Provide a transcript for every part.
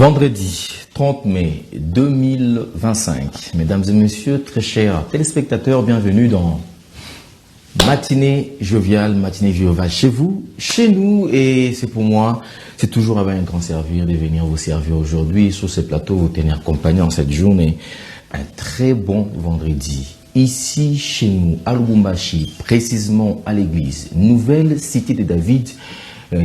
Vendredi 30 mai 2025. Mesdames et messieurs, très chers téléspectateurs, bienvenue dans Matinée Joviale chez vous, chez nous, et c'est pour moi, c'est toujours avec un grand servir de venir vous servir aujourd'hui sur ce plateau, vous tenir compagnie en cette journée. Un très bon vendredi. Ici, chez nous, à Lubumbashi, précisément à l'église Nouvelle Cité de David,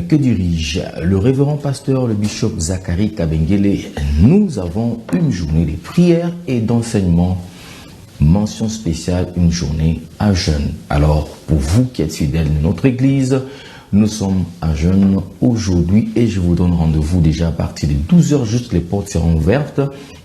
que dirige le révérend pasteur, le bishop Zachary Kabengele. Nous avons une journée de prière et d'enseignement. Mention spéciale, une journée à jeûne. Alors, pour vous qui êtes fidèles de notre église, nous sommes à jeûne aujourd'hui et je vous donne rendez-vous déjà à partir de 12h, juste les portes seront ouvertes.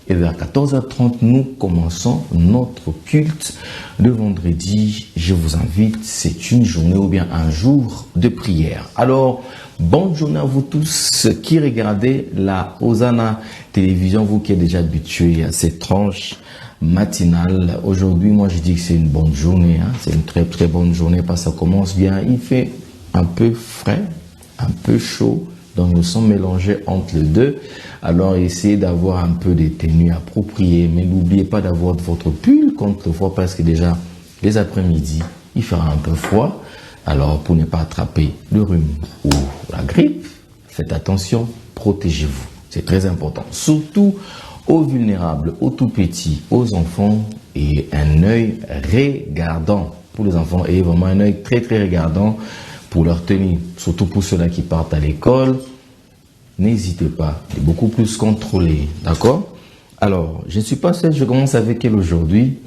Et vers 14h30, nous commençons notre culte de vendredi. Je vous invite, c'est une journée ou bien un jour de prière. Alors, bonne journée à vous tous qui regardez la Hosanna Télévision, vous qui êtes déjà habitués à cette tranche matinale. Aujourd'hui, moi je dis que c'est une bonne journée, hein. C'est une très très bonne journée parce que ça commence bien. Il fait un peu frais, un peu chaud. Donc nous sommes mélangés entre les deux. Alors essayez d'avoir un peu des tenues appropriées. Mais n'oubliez pas d'avoir votre pull contre le froid parce que déjà les après-midi, il fera un peu froid. Alors pour ne pas attraper le rhume ou la grippe, faites attention, protégez-vous. C'est très important. Surtout aux vulnérables, aux tout petits, aux enfants, et un œil regardant pour les enfants et vraiment un œil très très regardant pour leur tenue, surtout pour ceux-là qui partent à l'école. N'hésitez pas, c'est beaucoup plus contrôlé, d'accord? Alors, je ne suis pas seul, je commence avec elle aujourd'hui.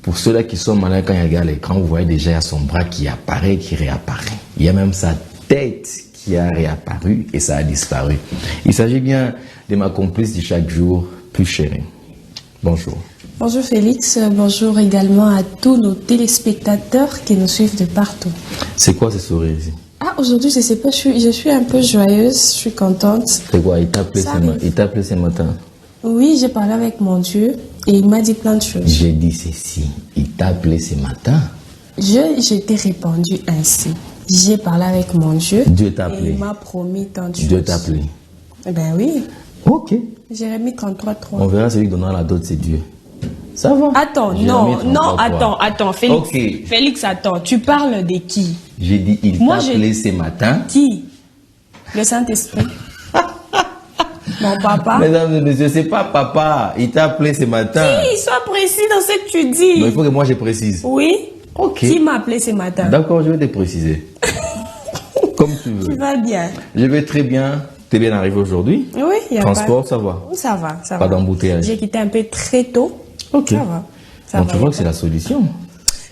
Pour ceux-là qui sont malins, quand ils regardent l'écran, vous voyez déjà il y a son bras qui apparaît, qui réapparaît. Il y a même sa tête qui a réapparu et ça a disparu. Il s'agit bien de ma complice de chaque jour, plus chérie. Bonjour. Bonjour Félix, bonjour également à tous nos téléspectateurs qui nous suivent de partout. C'est quoi ce sourire ici? Ah, aujourd'hui, je sais pas, je suis un peu joyeuse, je suis contente. C'est quoi? Il t'a appelé ce matin? Oui, j'ai parlé avec mon Dieu et il m'a dit plein de choses. J'ai dit ceci, il t'a appelé ce matin? Je t'ai répondu ainsi. J'ai parlé avec mon Dieu. Dieu t'a appelé. Et il m'a promis tant de choses. Dieu t'a appelé. Eh ben oui. Ok. Jérémie 33:3. On verra celui qui donnera la dot, c'est Dieu. Ça va. Attends, attends, Félix. Okay. Félix, attends, tu parles de qui? J'ai dit, il t'a appelé ce matin. Qui? Le Saint-Esprit. Mon papa. Mesdames et messieurs, c'est pas papa. Il t'a appelé ce matin. Si, sois précis dans ce que tu dis. Non, il faut que moi je précise. Oui. Ok. Qui m'a appelé ce matin? D'accord, je vais te préciser. Comme tu veux. Tu vas bien. Je vais très bien. T'es bien arrivé aujourd'hui? Oui, il y a Transport, pas... ça va? Ça va, ça pas va. Pas d'embouteillage. J'ai quitté un peu très tôt. Ok. Ça va. Ça Donc va, tu vois que c'est la solution.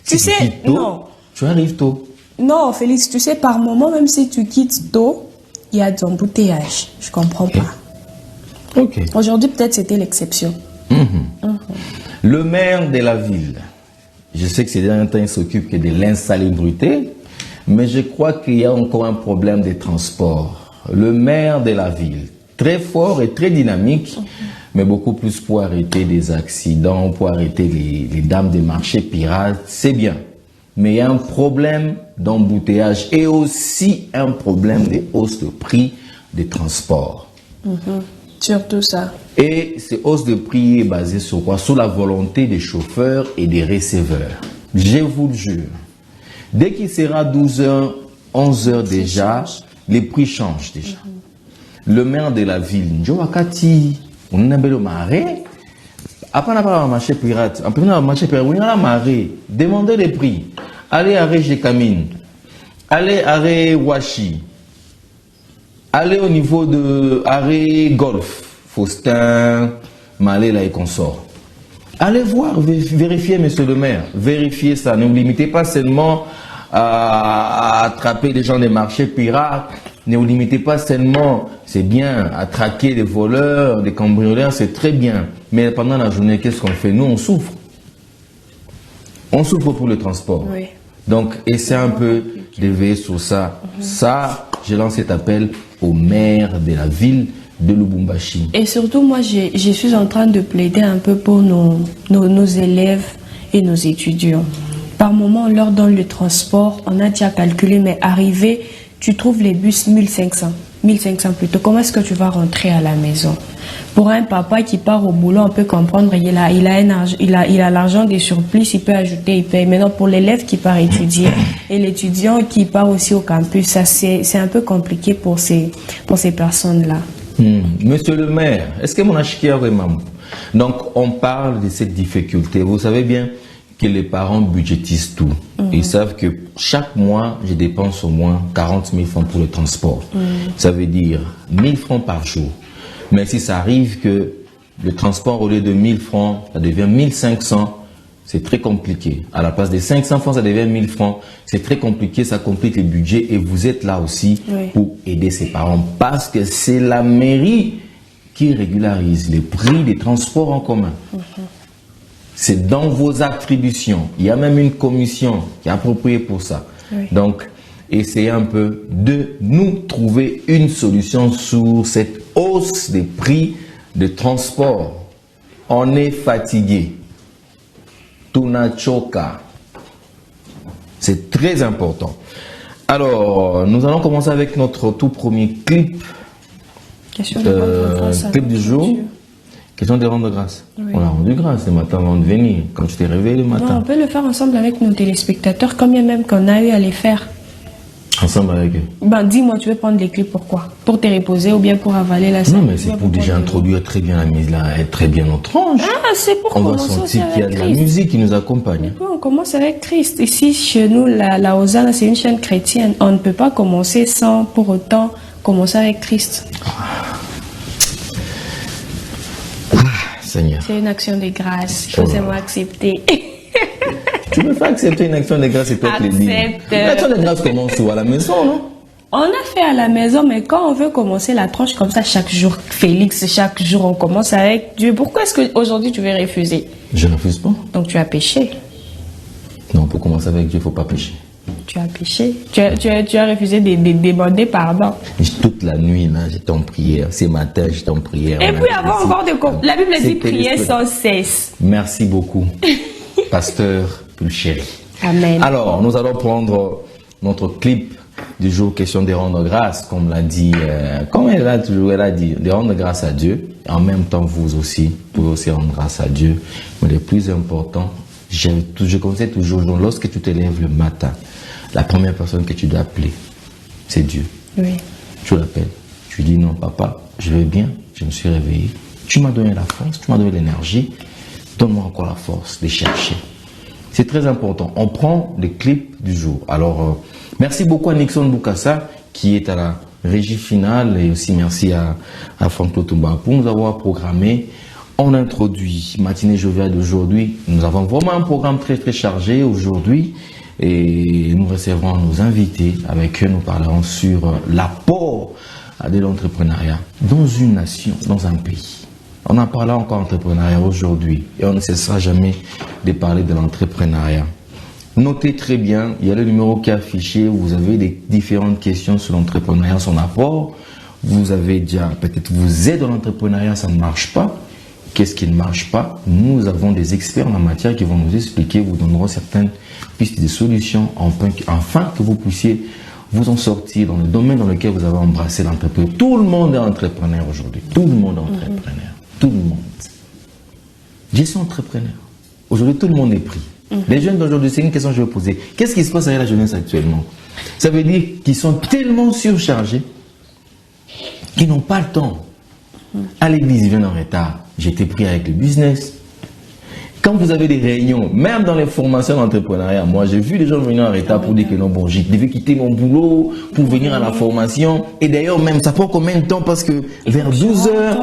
Tu si sais, tu quittes tôt, non. Tu arrives tôt. Non, Félix, tu sais, par moment, même si tu quittes tôt, il y a de l'embouteillage. Je comprends pas. Ok. Aujourd'hui, peut-être c'était l'exception. Le maire de la ville, je sais que ces derniers temps, il s'occupe que de l'insalubrité, mais je crois qu'il y a encore un problème de transport. Le maire de la ville, très fort et très dynamique, mais beaucoup plus pour arrêter des accidents, pour arrêter les dames des marchés pirates, c'est bien. Mais il y a un problème d'embouteillage et aussi un problème de hausse de prix des transports. Surtout ça. Et ces hausses de prix est basée sur quoi? Sur la volonté des chauffeurs et des receveurs. Je vous le jure. Dès qu'il sera 12h, 11h déjà, les prix changent déjà. Le maire de la ville, Njowakati, on a bel maré. Après, on a un marché pirate. Après, on a un marché pirate. On a un maré. Demandez les prix. Allez à Réjekamine. Allez à Washi. Allez au niveau de Arrêt Golf. Faustin, Maléla et consorts. Allez voir, vérifiez, monsieur le maire. Vérifiez ça. Ne vous limitez pas seulement à attraper les gens des marchés pirates. Ne vous limitez pas seulement, c'est bien, à traquer des voleurs, des cambrioleurs, c'est très bien. Mais pendant la journée, qu'est-ce qu'on fait? Nous, on souffre. On souffre pour le transport. Oui. Donc, essayez un peu de veiller sur ça. Ça, je lance cet appel au maire de la ville de Lubumbashi. Et surtout, moi, je suis en train de plaider un peu pour nos élèves et nos étudiants. Par moment, on leur donne le transport, on a déjà calculé, mais arrivé, tu trouves les bus 1500 plutôt. Comment est-ce que tu vas rentrer à la maison? Pour un papa qui part au boulot, on peut comprendre, il a l'argent des surplus, il peut ajouter, il paye. Maintenant, pour l'élève qui part étudier et l'étudiant qui part aussi au campus, ça c'est un peu compliqué pour ces personnes-là. Monsieur le maire, est-ce que mon achikia vraiment? Donc, on parle de cette difficulté. Vous savez bien que les parents budgétisent tout. Ils savent que chaque mois, je dépense au moins 40 000 francs pour le transport. Ça veut dire 1000 francs par jour. Mais si ça arrive que le transport, au lieu de 1000 francs, ça devient 1500, c'est très compliqué. À la place des 500 francs, ça devient 1000 francs. C'est très compliqué, ça complique le budget et vous êtes là aussi pour aider ses parents. Parce que c'est la mairie qui régularise les prix des transports en commun. C'est dans vos attributions. Il y a même une commission qui est appropriée pour ça. Donc, essayez un peu de nous trouver une solution sur cette hausse des prix de transport. On est fatigué. Tunachoka. C'est très important. Alors, nous allons commencer avec notre tout premier clip. Clip du jour. Question de rendre grâce. On a rendu grâce le matin avant de venir, quand tu t'es réveillé le matin. Non, on peut le faire ensemble avec nos téléspectateurs, combien même qu'on a eu à les faire. Ensemble avec eux. Dis-moi, tu veux prendre les clips pourquoi? Pour te reposer ou bien pour avaler la scène? Non, mais c'est pour déjà introduire très bien la mise là, être très bien notre ange. Ah, c'est pour on va commencer sentir qu'il y a de la musique qui nous accompagne. On commence avec Christ. Ici, chez nous, la Hosanna, c'est une chaîne chrétienne. On ne peut pas commencer sans pour autant commencer avec Christ. Seigneur. C'est une action de grâce. Il faut seulement accepter. Tu peux pas accepter une action de grâce et toi te le dire. L'action de grâce commence où? À la maison, non? On a fait à la maison, mais quand on veut commencer la tranche comme ça chaque jour, Félix, chaque jour on commence avec Dieu. Pourquoi est-ce qu'aujourd'hui tu veux refuser? Je ne refuse pas. Donc tu as péché. Non, pour commencer avec Dieu, il ne faut pas pécher. Tu as péché. Tu as refusé de demander pardon. Toute la nuit, là, j'étais en prière. Ce matin, j'étais en prière. Et puis avant encore de... La Bible dit prier sans cesse. Merci beaucoup, pasteur Pulchéry. Amen. Alors, nous allons prendre notre clip du jour, question de rendre grâce, comme l'a dit, comme elle a dit, de rendre grâce à Dieu. Et en même temps, vous aussi, pouvez aussi rendre grâce à Dieu. Mais le plus important, je conseille toujours, donc, lorsque tu te lèves le matin, la première personne que tu dois appeler, c'est Dieu. Oui. Tu l'appelles. Tu dis non, papa, je vais bien, je me suis réveillé. Tu m'as donné la force, tu m'as donné l'énergie. Donne-moi encore la force de chercher. C'est très important. On prend les clips du jour. Alors, merci beaucoup à Nixon Boukassa qui est à la régie finale et aussi merci à Franck Lotumba pour nous avoir programmé. On introduit Matinée Joviale d'aujourd'hui. Nous avons vraiment un programme très très chargé aujourd'hui et nous recevrons nos invités. Avec eux, nous parlerons sur l'apport de l'entrepreneuriat dans une nation, dans un pays. On en parlera encore d'entrepreneuriat aujourd'hui et on ne cessera jamais de parler de l'entrepreneuriat. Notez très bien, il y a le numéro qui est affiché, vous avez des différentes questions sur l'entrepreneuriat, son apport. Vous avez déjà, peut-être vous êtes dans l'entrepreneuriat, ça ne marche pas. Qu'est-ce qui ne marche pas? Nous avons des experts en la matière qui vont nous expliquer, vous donneront certaines pistes de solutions afin que vous puissiez vous en sortir dans le domaine dans lequel vous avez embrassé l'entreprise. Tout le monde est entrepreneur aujourd'hui. Tout le monde est entrepreneur. Tout le monde. Je suis entrepreneur. Aujourd'hui, tout le monde est pris. Les jeunes d'aujourd'hui, c'est une question que je vais poser. Qu'est-ce qui se passe avec la jeunesse actuellement? Ça veut dire qu'ils sont tellement surchargés qu'ils n'ont pas le temps. À l'église, ils viennent en retard. J'étais pris avec le business. Quand vous avez des réunions, même dans les formations d'entrepreneuriat, moi j'ai vu des gens venir en retard pour dire que non, bon, je devais quitter mon boulot pour venir à la formation. Et d'ailleurs, même, ça prend combien de temps? Parce que vers 12 heures,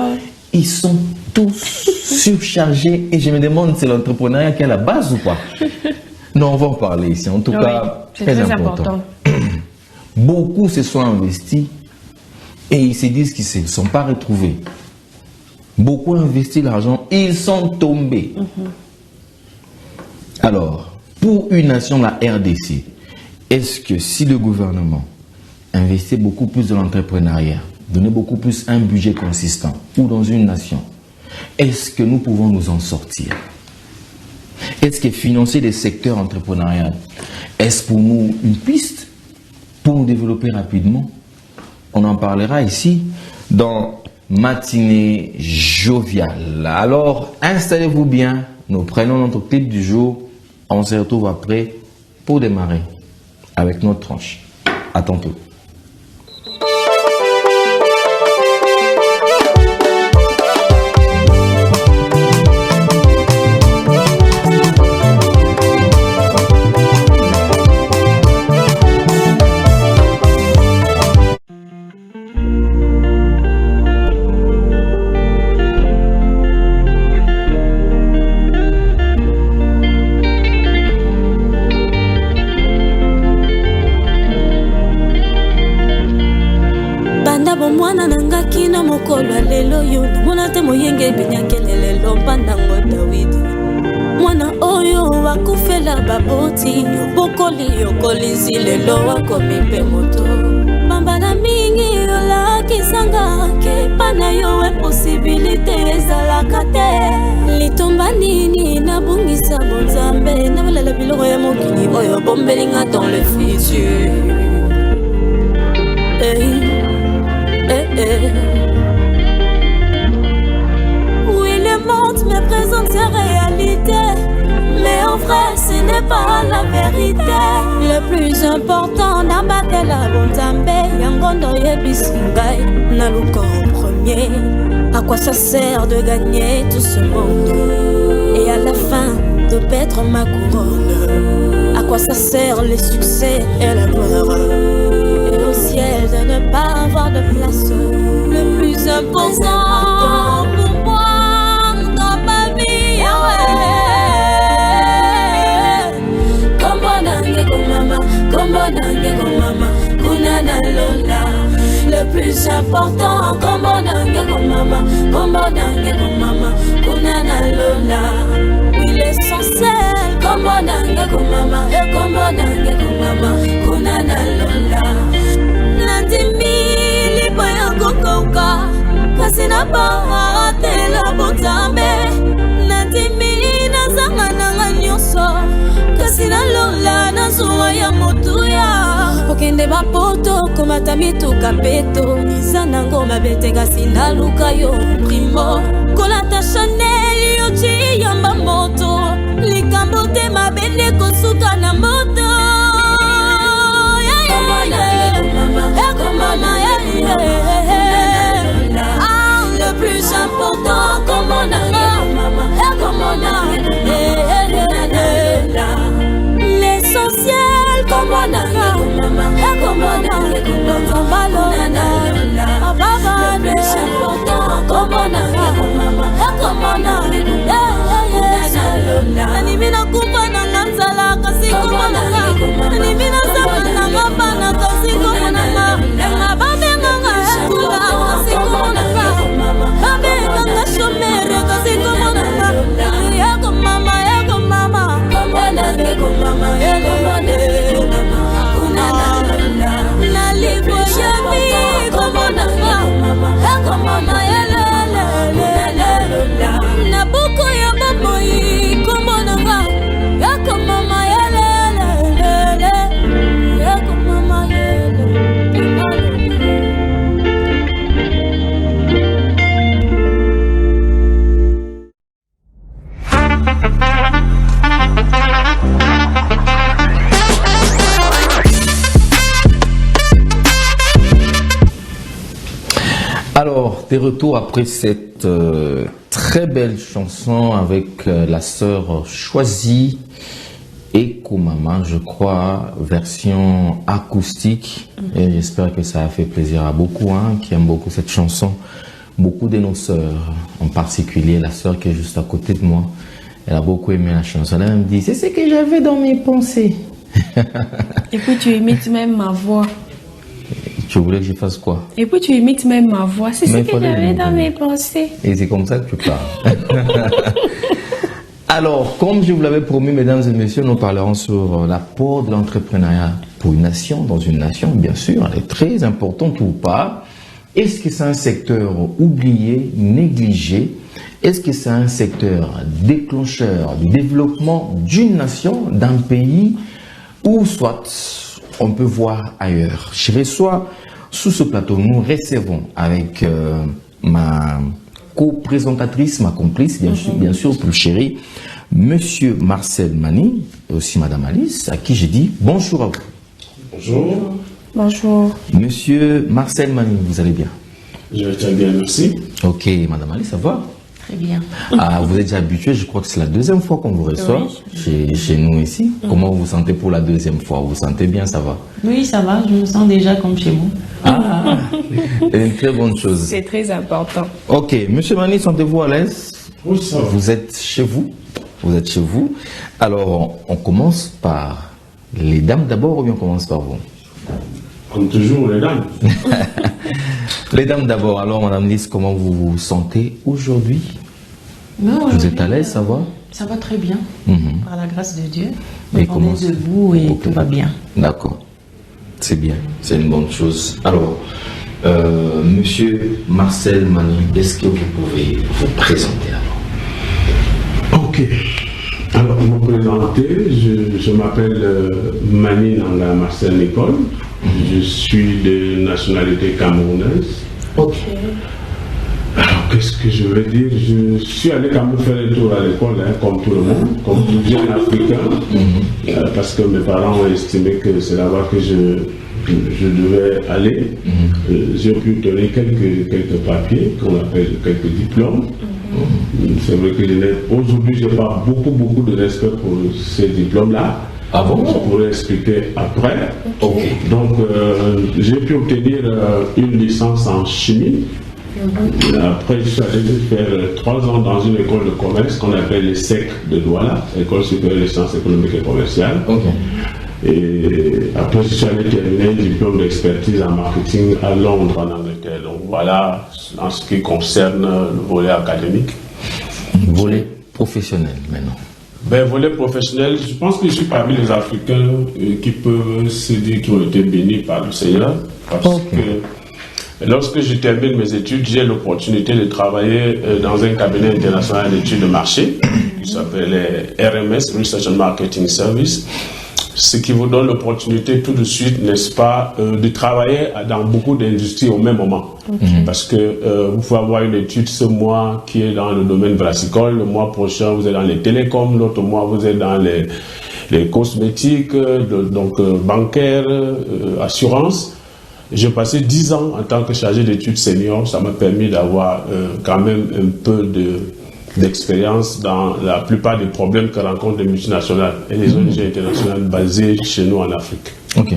ils sont tous surchargés. Et je me demande, c'est l'entrepreneuriat qui est à la base ou pas? Non, on va en parler ici. En tout cas, c'est très important. Beaucoup se sont investis et ils se disent qu'ils ne se sont pas retrouvés. Beaucoup ont investi l'argent, ils sont tombés. Alors, pour une nation, la RDC, est-ce que si le gouvernement investit beaucoup plus dans l'entrepreneuriat, donnait beaucoup plus un budget consistant, ou dans une nation, est-ce que nous pouvons nous en sortir? Est-ce que financer des secteurs entrepreneuriaux, est-ce pour nous une piste pour nous développer rapidement? On en parlera ici dans matinée joviale. Alors, installez-vous bien. Nous prenons notre clip du jour. On se retrouve après pour démarrer avec notre tranche. À tantôt. Lelo yo mona te moyenge binyakele lelo pandango Dawidi mwana oyo wakufela baboti yobokoli yokolisi lelo wakomi mpe moto mambala mingi olakisanga ke pana yo possibilité ezalaka te litomba nini nabungisa bonzambe nabalela biloko ya mokili oyo bombelinga dans le futur me présente sa réalité, mais en vrai ce n'est pas la vérité. Le plus important n'abattre la bonzambe yangondo yebisingai naluka en premier. À quoi ça sert de gagner tout ce monde et à la fin de perdre ma couronne? À quoi ça sert le succès et la gloire et au ciel de ne pas avoir de place? Le plus important pour moi le plus important, comme maman, kunana lola. Oui, l'essentiel, comme maman, kunana lola. Nandimi, lipo ya kokoka, kasi na ba te la botambe. Nandimi, nazanga nanga nyonso, kasi na lola na zuwa ya motuya. Okende bapoto komata mituka peto Izana ngoma bete kasi naluka yo primo Kolata Chanel yo chi yamba moto Likambo te mabende kosuka na moto Le plus important comme on l'essentiel comme on a Alors, de retour après cette très belle chanson avec la sœur choisie Eko Mama, je crois, version acoustique. Et j'espère que ça a fait plaisir à beaucoup qui aiment beaucoup cette chanson. Beaucoup de nos sœurs, en particulier la sœur qui est juste à côté de moi, elle a beaucoup aimé la chanson. Elle me dit, c'est ce que j'avais dans mes pensées. Et puis tu imites même ma voix. Tu voulais que je fasse quoi? Et puis tu imites même ma voix. C'est ce que j'avais dans mes pensées. Et c'est comme ça que tu parles. Alors, comme je vous l'avais promis, mesdames et messieurs, nous parlerons sur l'apport de l'entrepreneuriat pour une nation, dans une nation, bien sûr. Elle est très importante ou pas. Est-ce que c'est un secteur oublié, négligé? Est-ce que c'est un secteur déclencheur du développement d'une nation, d'un pays, ou soit on peut voir ailleurs? Je reçois sous ce plateau, nous recevons avec ma co-présentatrice, ma complice, bien sûr, plus chérie, Monsieur Marcel Mani, et aussi Madame Alice, à qui j'ai dit bonjour à vous. Bonjour. Bonjour. Monsieur Marcel Mani, vous allez bien? Je vais très bien, merci. Ok, Madame Alice, ça va? Très bien. Ah, vous êtes déjà habitué, je crois que c'est la deuxième fois qu'on vous reçoit chez nous ici. Comment vous vous sentez pour la deuxième fois? Vous vous sentez bien, ça va? Oui, ça va, je me sens déjà comme chez vous. Ah, une très bonne chose. C'est très important. Ok, Monsieur Mani, sentez-vous à l'aise? Oui, ça va. Vous êtes chez vous? Vous êtes chez vous. Alors, on commence par les dames d'abord ou bien on commence par vous? Comme toujours, les dames. Les dames d'abord. Alors, Madame Lise, comment vous vous sentez aujourd'hui? Vous êtes à l'aise, ça va? Ça va très bien, par la grâce de Dieu. Et Donc, on est debout et tout va bien. D'accord. C'est bien, c'est une bonne chose. Alors, Monsieur Marcel Mani, est-ce que vous pouvez vous présenter alors? Ok. Alors, pour me présenter, je m'appelle Mani Nanga Marcel Nicole. Je suis de nationalité camerounaise. Ok. Alors, qu'est-ce que je veux dire? Je suis allé quand même faire un tour à l'école, hein, comme tout le monde, comme tout jeune Africain, parce que mes parents ont estimé que c'est là-bas que je devais aller. J'ai pu obtenir quelques papiers, qu'on appelle quelques diplômes. C'est vrai que aujourd'hui, je n'ai pas beaucoup de respect pour ces diplômes-là. Ah bon? Je pourrais expliquer après. Ok. Donc, j'ai pu obtenir une licence en chimie. Après, je suis allé faire 3 ans dans une école de commerce qu'on appelle les SEC de Douala, École supérieure des sciences économiques et commerciales. Ok. Et après, je suis allé terminer un diplôme d'expertise en marketing à Londres, en Angleterre. Donc voilà, en ce qui concerne le volet académique. Volet professionnel maintenant. Ben, volet professionnel, je pense que je suis parmi les Africains qui peuvent se dire qu'ils ont été bénis par le Seigneur. Parce que lorsque je termine mes études, j'ai l'opportunité de travailler dans un cabinet international d'études de marché qui s'appelle RMS, Research and Marketing Service. Ce qui vous donne l'opportunité tout de suite, n'est-ce pas, de travailler dans beaucoup d'industries au même moment. Parce que vous pouvez avoir une étude ce mois qui est dans le domaine brassicole, le mois prochain vous êtes dans les télécoms, l'autre mois vous êtes dans les cosmétiques, donc bancaires, assurances. J'ai passé 10 ans en tant que chargé d'études senior, ça m'a permis d'avoir quand même un peu d'expérience dans la plupart des problèmes que rencontrent les multinationales et les ONG internationales basées chez nous en Afrique. Ok.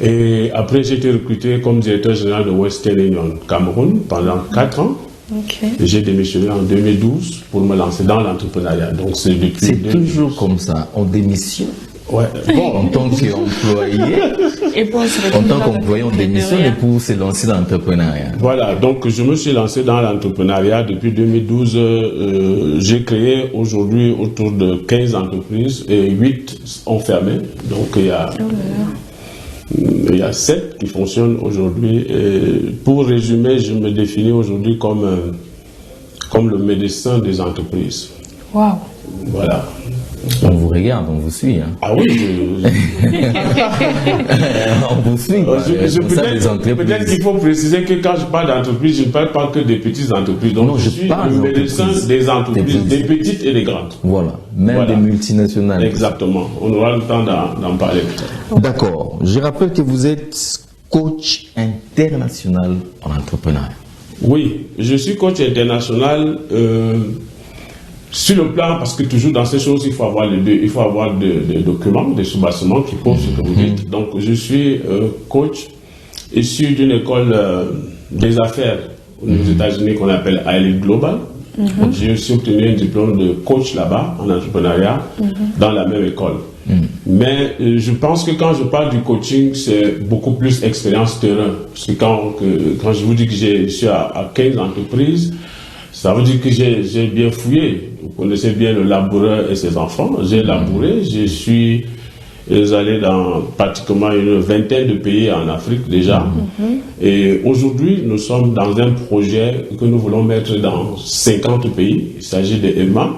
Et après, j'ai été recruté comme directeur général de Western Union Cameroun pendant 4 ans. Ok. Et j'ai démissionné en 2012 pour me lancer dans l'entrepreneuriat. Donc c'est depuis. C'est toujours comme ça, on démissionne. Ouais. Bon, en tant qu'employé, Et pour se en retrouver tant dans qu'employé, on démissionne et pour se lancer dans l'entrepreneuriat. Voilà, donc je me suis lancé dans l'entrepreneuriat depuis 2012. J'ai créé aujourd'hui autour de 15 entreprises et 8 ont fermé. Donc il y a 7 qui fonctionnent aujourd'hui. Et pour résumer, je me définis aujourd'hui comme le médecin des entreprises. Waouh. Voilà. On vous regarde, on vous suit. Hein. Ah oui, On vous suit. Quoi. Peut-être qu'il faut préciser que quand je parle d'entreprise, je ne parle pas que des petites entreprises. Donc Non, je suis le médecin des entreprises, des petites et des grandes. Voilà, même Voilà. des multinationales. Exactement. On aura le temps d'en parler. D'accord. Je rappelle que vous êtes coach international en entrepreneuriat. Oui, je suis coach international sur le plan, parce que toujours dans ces choses, il faut avoir les deux. Il faut avoir des documents, des soubassements qui prouvent ce que vous dites. Donc, je suis coach issu d'une école des affaires aux États-Unis qu'on appelle ILET Global. Donc, j'ai aussi obtenu un diplôme de coach là-bas, en entrepreneuriat, dans la même école. Mais je pense que quand je parle du coaching, c'est beaucoup plus expérience terrain. Parce que quand je vous dis que je suis à 15 entreprises, ça veut dire que j'ai bien fouillé. Vous connaissez bien le laboureur et ses enfants. J'ai labouré, je suis allé dans pratiquement une vingtaine de pays en Afrique déjà. Et aujourd'hui, nous sommes dans un projet que nous voulons mettre dans 50 pays. Il s'agit de EMA,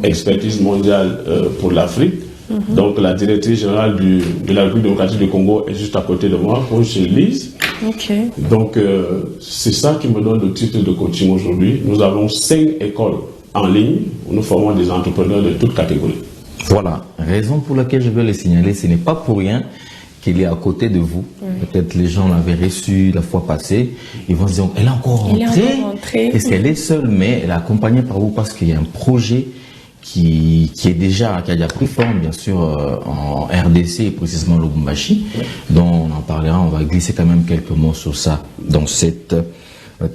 Expertise mondiale pour l'Afrique. Donc la directrice générale de la République démocratique du Congo est juste à côté de moi, chez Lise. Ok. Donc, c'est ça qui me donne le titre de coaching aujourd'hui. Nous avons 5 écoles en ligne où nous formons des entrepreneurs de toutes catégories. Voilà, raison pour laquelle je veux le signaler, ce n'est pas pour rien qu'il est à côté de vous. Peut-être les gens l'avaient reçu la fois passée, ils vont se dire, elle est encore rentrée, est-ce qu'elle est seule, mais elle est accompagnée par vous parce qu'il y a un projet qui a déjà pris forme, bien sûr, en RDC et précisément Lubumbashi, dont on en parlera, on va glisser quand même quelques mots sur ça dans cette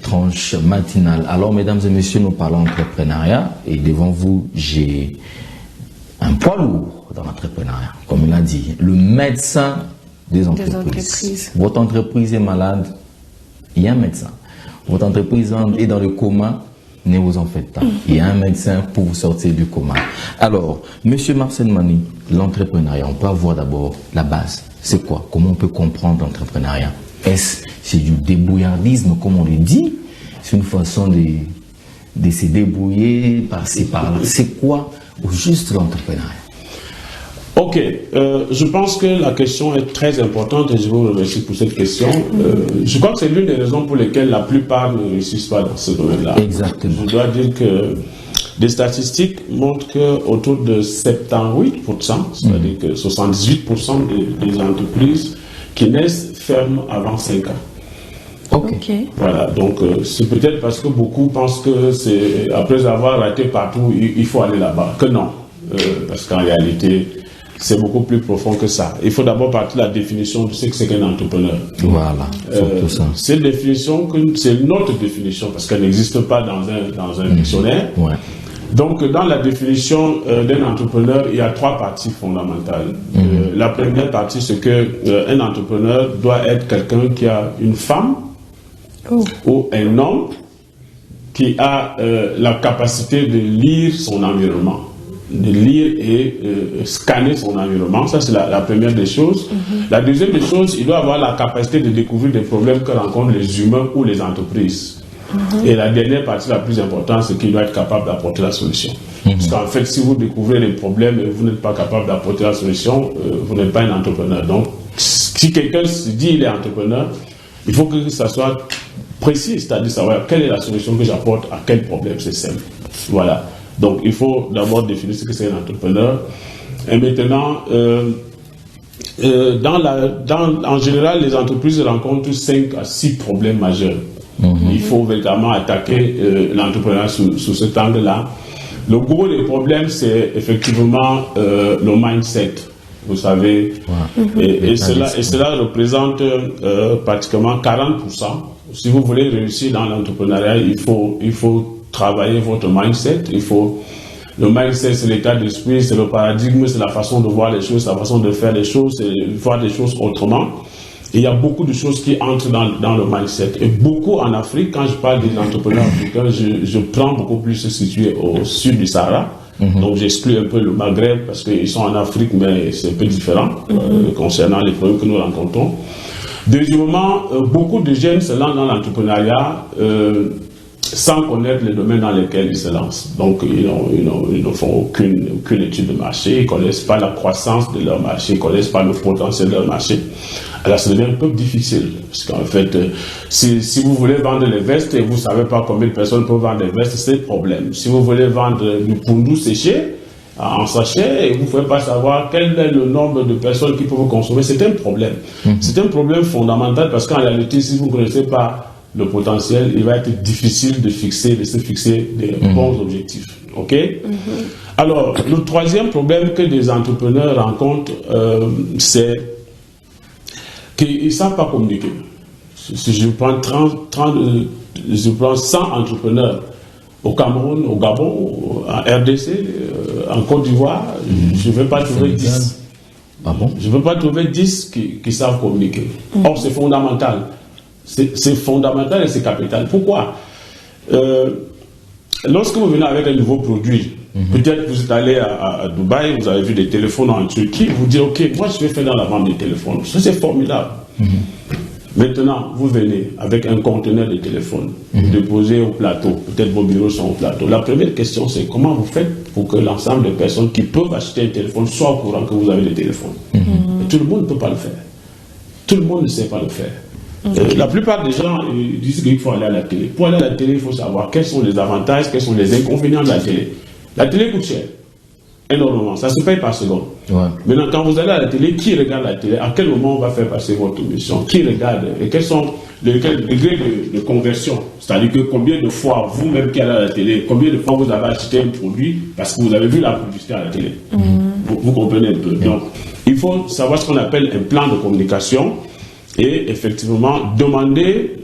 tranche matinale. Alors, mesdames et messieurs, nous parlons entrepreneuriat et devant vous, j'ai un poids lourd dans l'entrepreneuriat, comme il a dit, le médecin des entreprises. Votre entreprise est malade, il y a un médecin. Votre entreprise est dans le coma, ne vous en faites pas. Il y a un médecin pour vous sortir du coma. Alors, Monsieur Marcel Mani, l'entrepreneuriat, on peut avoir d'abord la base. C'est quoi? Comment on peut comprendre l'entrepreneuriat? Est-ce c'est du débrouillardisme, comme on le dit? C'est une façon de se débrouiller par-ci, par-là. C'est quoi au juste l'entrepreneuriat? Ok, je pense que la question est très importante et je vous remercie pour cette question. Je crois que c'est l'une des raisons pour lesquelles la plupart ne réussissent pas dans ce domaine-là. Exactement. Je dois dire que des statistiques montrent qu'autour de 78%, c'est-à-dire que 78% des entreprises qui naissent ferment avant 5 ans. Ok. Voilà, donc c'est peut-être parce que beaucoup pensent que c'est après avoir raté partout, il faut aller là-bas. Que non, parce qu'en réalité, c'est beaucoup plus profond que ça. Il faut d'abord partir de la définition de ce que c'est qu'un entrepreneur. Voilà, tout ça. Cette définition, c'est notre définition, parce qu'elle n'existe pas dans un dictionnaire. Ouais. Donc, dans la définition d'un entrepreneur, il y a 3 parties fondamentales. La première partie, c'est qu'un entrepreneur doit être quelqu'un qui a une femme ou un homme qui a la capacité de lire son environnement, de lire et scanner son environnement. Ça, c'est la première des choses. La deuxième des choses, il doit avoir la capacité de découvrir des problèmes que rencontrent les humains ou les entreprises. Et la dernière partie la plus importante, c'est qu'il doit être capable d'apporter la solution. Parce qu'en fait, si vous découvrez les problèmes et vous n'êtes pas capable d'apporter la solution, vous n'êtes pas un entrepreneur. Donc, si quelqu'un se dit qu'il est entrepreneur, il faut que ça soit précis, c'est-à-dire savoir quelle est la solution que j'apporte à quel problème. C'est simple. Voilà. Donc, il faut d'abord définir ce que c'est un entrepreneur. Et maintenant, en général, les entreprises rencontrent 5 à 6 problèmes majeurs. Il faut véritablement attaquer l'entrepreneuriat sous cet angle-là. Le gros des problèmes, c'est effectivement le mindset. Vous savez, et cela représente pratiquement 40%. Si vous voulez réussir dans l'entrepreneuriat, il faut travailler votre mindset. Le mindset, c'est l'état d'esprit, c'est le paradigme, c'est la façon de voir les choses, la façon de faire les choses, c'est voir les choses autrement. Et il y a beaucoup de choses qui entrent dans le mindset. Et beaucoup en Afrique, quand je parle des entrepreneurs africains, je prends beaucoup plus ce situé au sud du Sahara. Donc j'exclus un peu le Maghreb parce qu'ils sont en Afrique, mais c'est un peu différent concernant les problèmes que nous rencontrons. Deuxièmement, beaucoup de jeunes se lancent dans l'entrepreneuriat sans connaître les domaines dans lesquels ils se lancent. Donc ils ne font aucune étude de marché, ils ne connaissent pas la croissance de leur marché, ils ne connaissent pas le potentiel de leur marché. Alors ça devient un peu difficile, parce qu'en fait, si vous voulez vendre les vestes et vous ne savez pas combien de personnes peuvent vendre les vestes, c'est le problème. Si vous voulez vendre du poundou séché en sachet et vous ne pouvez pas savoir quel est le nombre de personnes qui peuvent consommer, c'est un problème. C'est un problème fondamental parce qu'en réalité, si vous ne connaissez pas le potentiel, il va être difficile de se fixer des bons objectifs. Ok? Alors, le troisième problème que les entrepreneurs rencontrent, c'est qu'ils ne savent pas communiquer. Si je prends 100 entrepreneurs au Cameroun, au Gabon, en RDC, en Côte d'Ivoire, je ne vais pas trouver 10. Ah bon? Je ne veux pas trouver 10 qui savent communiquer. Or, c'est fondamental. C'est fondamental et c'est capital. Pourquoi? Lorsque vous venez avec un nouveau produit, peut-être vous êtes allé à Dubaï, vous avez vu des téléphones en Turquie, vous dites, ok, moi je vais faire dans la vente des téléphones. Ça c'est formidable. Maintenant, vous venez avec un conteneur de téléphone, vous déposez au plateau, peut-être vos bureaux sont au plateau. La première question c'est comment vous faites pour que l'ensemble des personnes qui peuvent acheter un téléphone soient au courant que vous avez des téléphones. Et tout le monde ne peut pas le faire. Tout le monde ne sait pas le faire. La plupart des gens disent qu'il faut aller à la télé. Pour aller à la télé, il faut savoir quels sont les avantages, quels sont les inconvénients de la télé. La télé coûte cher. Énormément. Ça se paye par seconde. Ouais. Maintenant, quand vous allez à la télé, qui regarde la télé? À quel moment on va faire passer votre émission? Qui regarde? Et quels sont les degrés de conversion? C'est-à-dire que combien de fois, vous-même qui allez à la télé, combien de fois vous avez acheté un produit parce que vous avez vu la publicité à la télé? Vous comprenez un peu. Donc, il faut savoir ce qu'on appelle un plan de communication et effectivement demander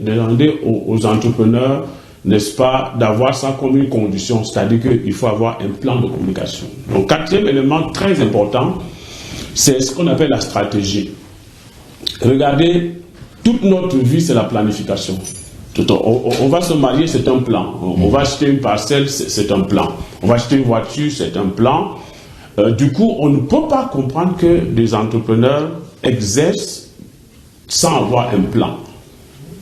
aux entrepreneurs, n'est-ce pas, d'avoir ça comme une condition, c'est-à-dire qu'il faut avoir un plan de communication. Donc, quatrième élément très important, c'est ce qu'on appelle la stratégie. Regardez, toute notre vie, c'est la planification. On va se marier, c'est un plan. On va acheter une parcelle, c'est un plan. On va acheter une voiture, c'est un plan. Du coup, on ne peut pas comprendre que des entrepreneurs exercent sans avoir un plan.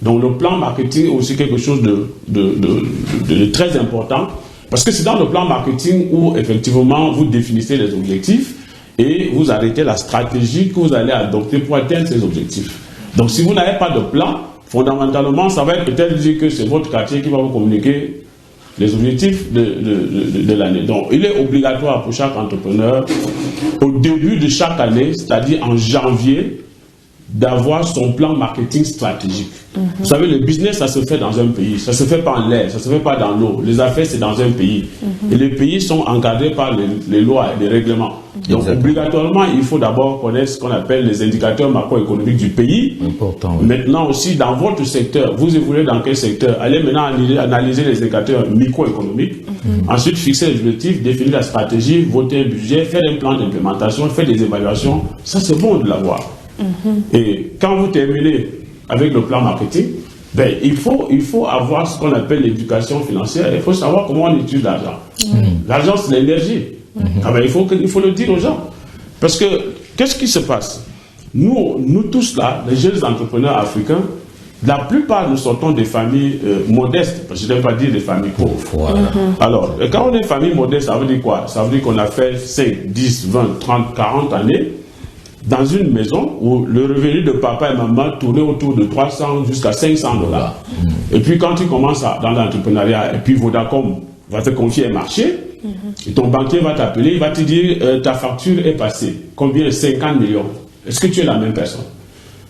Donc le plan marketing est aussi quelque chose de très important, parce que c'est dans le plan marketing où effectivement vous définissez les objectifs et vous arrêtez la stratégie que vous allez adopter pour atteindre ces objectifs. Donc si vous n'avez pas de plan, fondamentalement ça va être peut-être dire que c'est votre quartier qui va vous communiquer les objectifs de l'année. Donc il est obligatoire pour chaque entrepreneur au début de chaque année, c'est-à-dire en janvier, d'avoir son plan marketing stratégique. Vous savez, le business, ça se fait dans un pays. Ça se fait pas en l'air, ça se fait pas dans l'eau. Les affaires, c'est dans un pays. Et les pays sont encadrés par les lois et les règlements. Donc, obligatoirement, il faut d'abord connaître ce qu'on appelle les indicateurs macroéconomiques du pays. Important, oui. Maintenant aussi, dans votre secteur, vous évoluez dans quel secteur? Allez maintenant analyser les indicateurs microéconomiques. Ensuite, fixer les objectifs, définir la stratégie, voter un budget, faire un plan d'implémentation, faire des évaluations. Ça, c'est bon de l'avoir. Et quand vous terminez avec le plan marketing, ben, il faut avoir ce qu'on appelle l'éducation financière. Il faut savoir comment on utilise l'argent. L'argent, c'est l'énergie. Ah ben, il faut le dire aux gens. Parce que, qu'est-ce qui se passe? Nous tous là, les jeunes entrepreneurs africains, la plupart nous sortons des familles modestes. Je n'aime pas dire des familles pauvres. Alors, quand on est famille modeste, ça veut dire quoi? Ça veut dire qu'on a fait 5, 10, 20, 30, 40 années dans une maison où le revenu de papa et maman tournait autour de 300 jusqu'à 500 $. Et puis quand tu commences dans l'entrepreneuriat, et puis Vodacom va te confier un marché, et ton banquier va t'appeler, il va te dire ta facture est passée. Combien? 50 millions. Est-ce que tu es la même personne?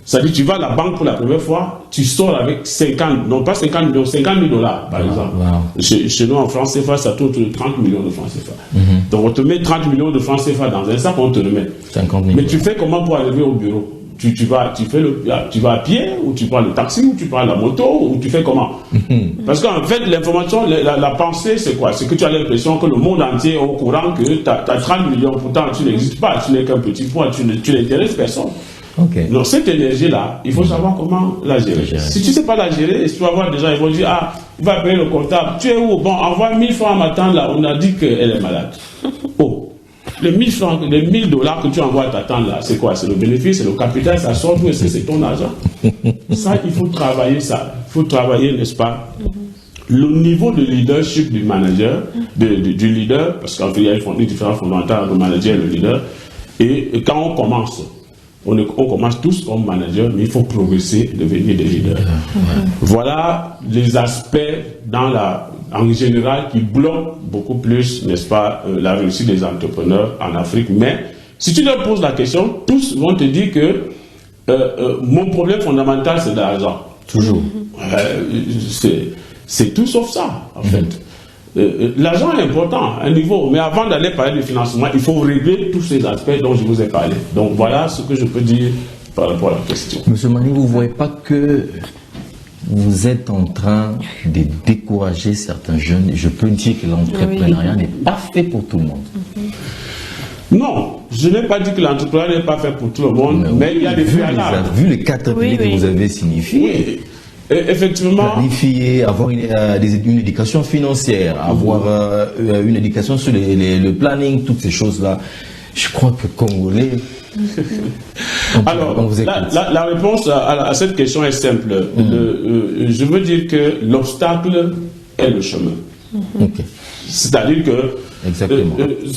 C'est-à-dire tu vas à la banque pour la première fois, tu sors avec 50, non pas 50 millions, 50 000 $, par exemple. Chez nous en France CFA, ça tourne autour de 30 millions de francs CFA. Donc on te met 30 millions de francs CFA dans un sac, on te le met. 50 000 Mais tu fais comment pour arriver au bureau? Tu vas à pied, ou tu prends le taxi, ou tu prends la moto, ou tu fais comment? Parce qu'en fait, l'information, la pensée, c'est quoi? C'est que tu as l'impression que le monde entier est au courant que tu as 30 millions, pourtant tu n'existes pas, tu n'es qu'un petit point, tu n'intéresses personne. Donc cette énergie-là, il faut savoir comment la gérer. Si tu ne sais pas la gérer, tu vas voir des gens, ils vont dire, ah, il va appeler le comptable, tu es où? Bon, envoie 1000 francs à ma tante là, on a dit qu'elle est malade. Oh, les 1000 francs, les 1000 $ que tu envoies à ta tante là, c'est quoi? C'est le bénéfice, c'est le capital, ça sort d'où? C'est ton argent. Ça, il faut travailler ça. Il faut travailler, n'est-ce pas? Le niveau de leadership du manager, du leader, parce qu'en fait, il y a une différence fondamentale entre le manager et le leader. Et quand on commence, on commence tous comme manager, mais il faut progresser et devenir des leaders. Voilà les aspects en général qui bloquent beaucoup plus, n'est-ce pas, la réussite des entrepreneurs en Afrique. Mais si tu leur poses la question, tous vont te dire que mon problème fondamental, c'est l'argent. Toujours. C'est tout sauf ça, en fait. L'argent est important à un niveau, mais avant d'aller parler de financement, il faut régler tous ces aspects dont je vous ai parlé. Donc voilà ce que je peux dire par rapport à la question. Monsieur Manu, vous ne voyez pas que vous êtes en train de décourager certains jeunes? Je peux dire que l'entrepreneuriat n'est pas fait pour tout le monde. Non, je n'ai pas dit que l'entrepreneuriat n'est pas fait pour tout le monde, mais il y a des préalables. Vu les 4 piliers que vous avez signifiés, effectivement, planifier, avoir une éducation financière, avoir une éducation sur le planning, toutes ces choses-là. Je crois que Congolais. Alors, la réponse à cette question est simple. Je veux dire que l'obstacle est le chemin. C'est-à-dire que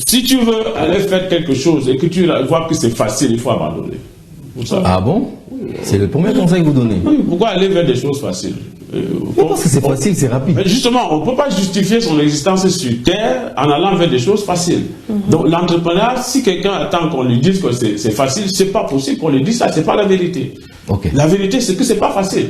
si tu veux aller faire quelque chose et que tu vois que c'est facile, il faut abandonner. Ah bon? C'est le premier conseil que vous donnez. Oui, pourquoi aller vers des choses faciles? Parce que c'est facile, c'est rapide. Mais justement, on ne peut pas justifier son existence sur Terre en allant vers des choses faciles. Donc l'entrepreneur, si quelqu'un attend qu'on lui dise que c'est facile, c'est pas possible qu'on lui dise ça, c'est pas la vérité. Okay. La vérité, c'est que c'est pas facile.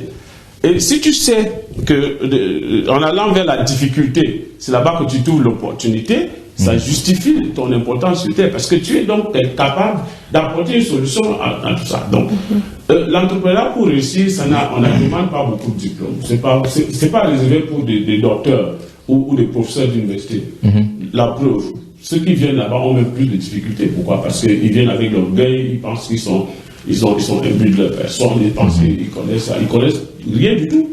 Et si tu sais que en allant vers la difficulté, c'est là-bas que tu trouves l'opportunité, ça justifie ton importance sur Terre, parce que tu es donc capable d'apporter une solution à tout ça. Donc, l'entrepreneuriat, pour réussir, on ne demande pas beaucoup de diplômes. C'est pas réservé pour des docteurs ou des professeurs d'université. La preuve, ceux qui viennent là-bas ont même plus de difficultés. Pourquoi? Parce qu'ils viennent avec l'orgueil, ils pensent qu'ils sont imbus de leur personne, ils pensent qu'ils connaissent ça. Ils connaissent rien du tout.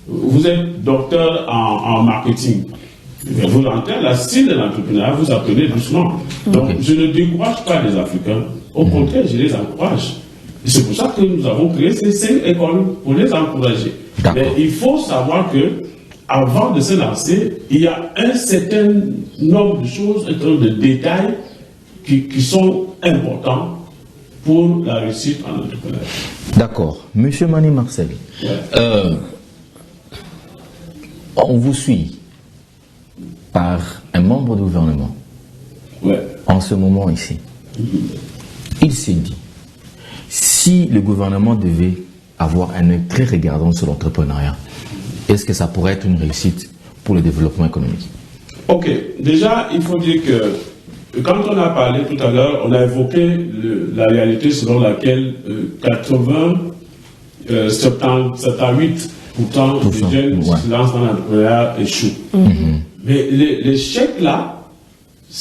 Vous êtes docteur en marketing. Vous rentrez à la cible de l'entrepreneuriat, vous apprenez doucement. Donc, je ne décourage pas les Africains. Au contraire, je les encourage. Et c'est pour ça que nous avons créé ces 5 écoles pour les encourager. Mais il faut savoir que, avant de se lancer, il y a un certain nombre de choses, un certain nombre de détails qui sont importants pour la réussite en entrepreneuriat. D'accord. Monsieur Mani Marcel, on vous suit par un membre du gouvernement en ce moment ici. Il s'est dit, si le gouvernement devait avoir un œil très regardant sur l'entrepreneuriat, est-ce que ça pourrait être une réussite pour le développement économique? Ok, déjà il faut dire que quand on a parlé tout à l'heure, on a évoqué la réalité selon laquelle 78% des jeunes qui se lancent dans l'entrepreneuriat échouent. Mais les chèques là,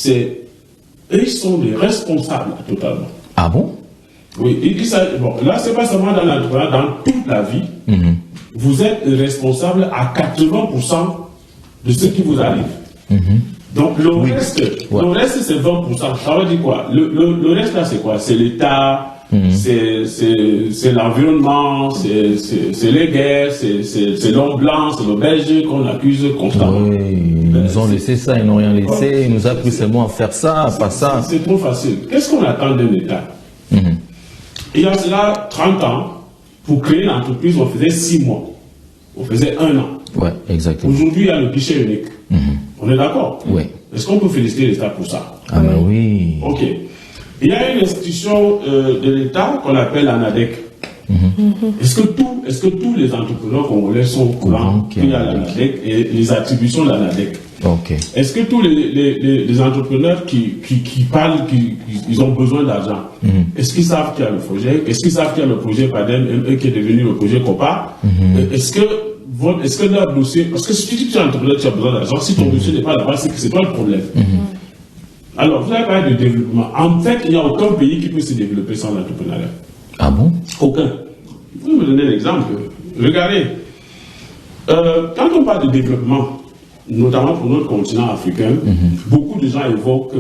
ils sont les responsables totalement. Ah bon? Oui, bon, là c'est pas seulement dans l'entrepreneuriat, dans toute la vie, vous êtes responsable à 80% de ce qui vous arrive. Donc le reste c'est 20%. Ça veut dire quoi? Le reste là c'est quoi? C'est l'État, c'est l'environnement, c'est les guerres, c'est l'homme blanc, c'est le belge qu'on accuse constamment. Oui, ils nous ont laissé ça, ils n'ont rien laissé, ils nous ont appris seulement à faire ça, pas ça. C'est trop facile. Qu'est-ce qu'on attend d'un État? Il y a cela 30 ans, pour créer une entreprise, on faisait 6 mois. On faisait 1 an. Ouais, exactement. Aujourd'hui, il y a le guichet unique. On est d'accord? Oui. Est-ce qu'on peut féliciter l'État pour ça? Ah ben oui. Ok. Il y a une institution de l'État qu'on appelle l'ANADEC. Est-ce que tous les entrepreneurs congolais sont au courant qu'il y a l'ANADEC et les attributions de l'ANADEC? Ok. Est-ce que tous les entrepreneurs qui parlent, ils ont besoin d'argent, est-ce qu'ils savent qu'il y a le projet? Est-ce qu'ils savent qu'il y a le projet PADEM qui est devenu le projet COPA? Est-ce que leur dossier, parce que si tu dis que tu es entrepreneur, tu as besoin d'argent, si ton dossier n'est pas là-bas, c'est que c'est toi le problème. Alors, vous avez parlé de développement. En fait, il n'y a aucun pays qui peut se développer sans l'entrepreneuriat. Ah bon? Aucun. Vous pouvez me donner un exemple. Regardez, quand on parle de développement, notamment pour notre continent africain, beaucoup de gens évoquent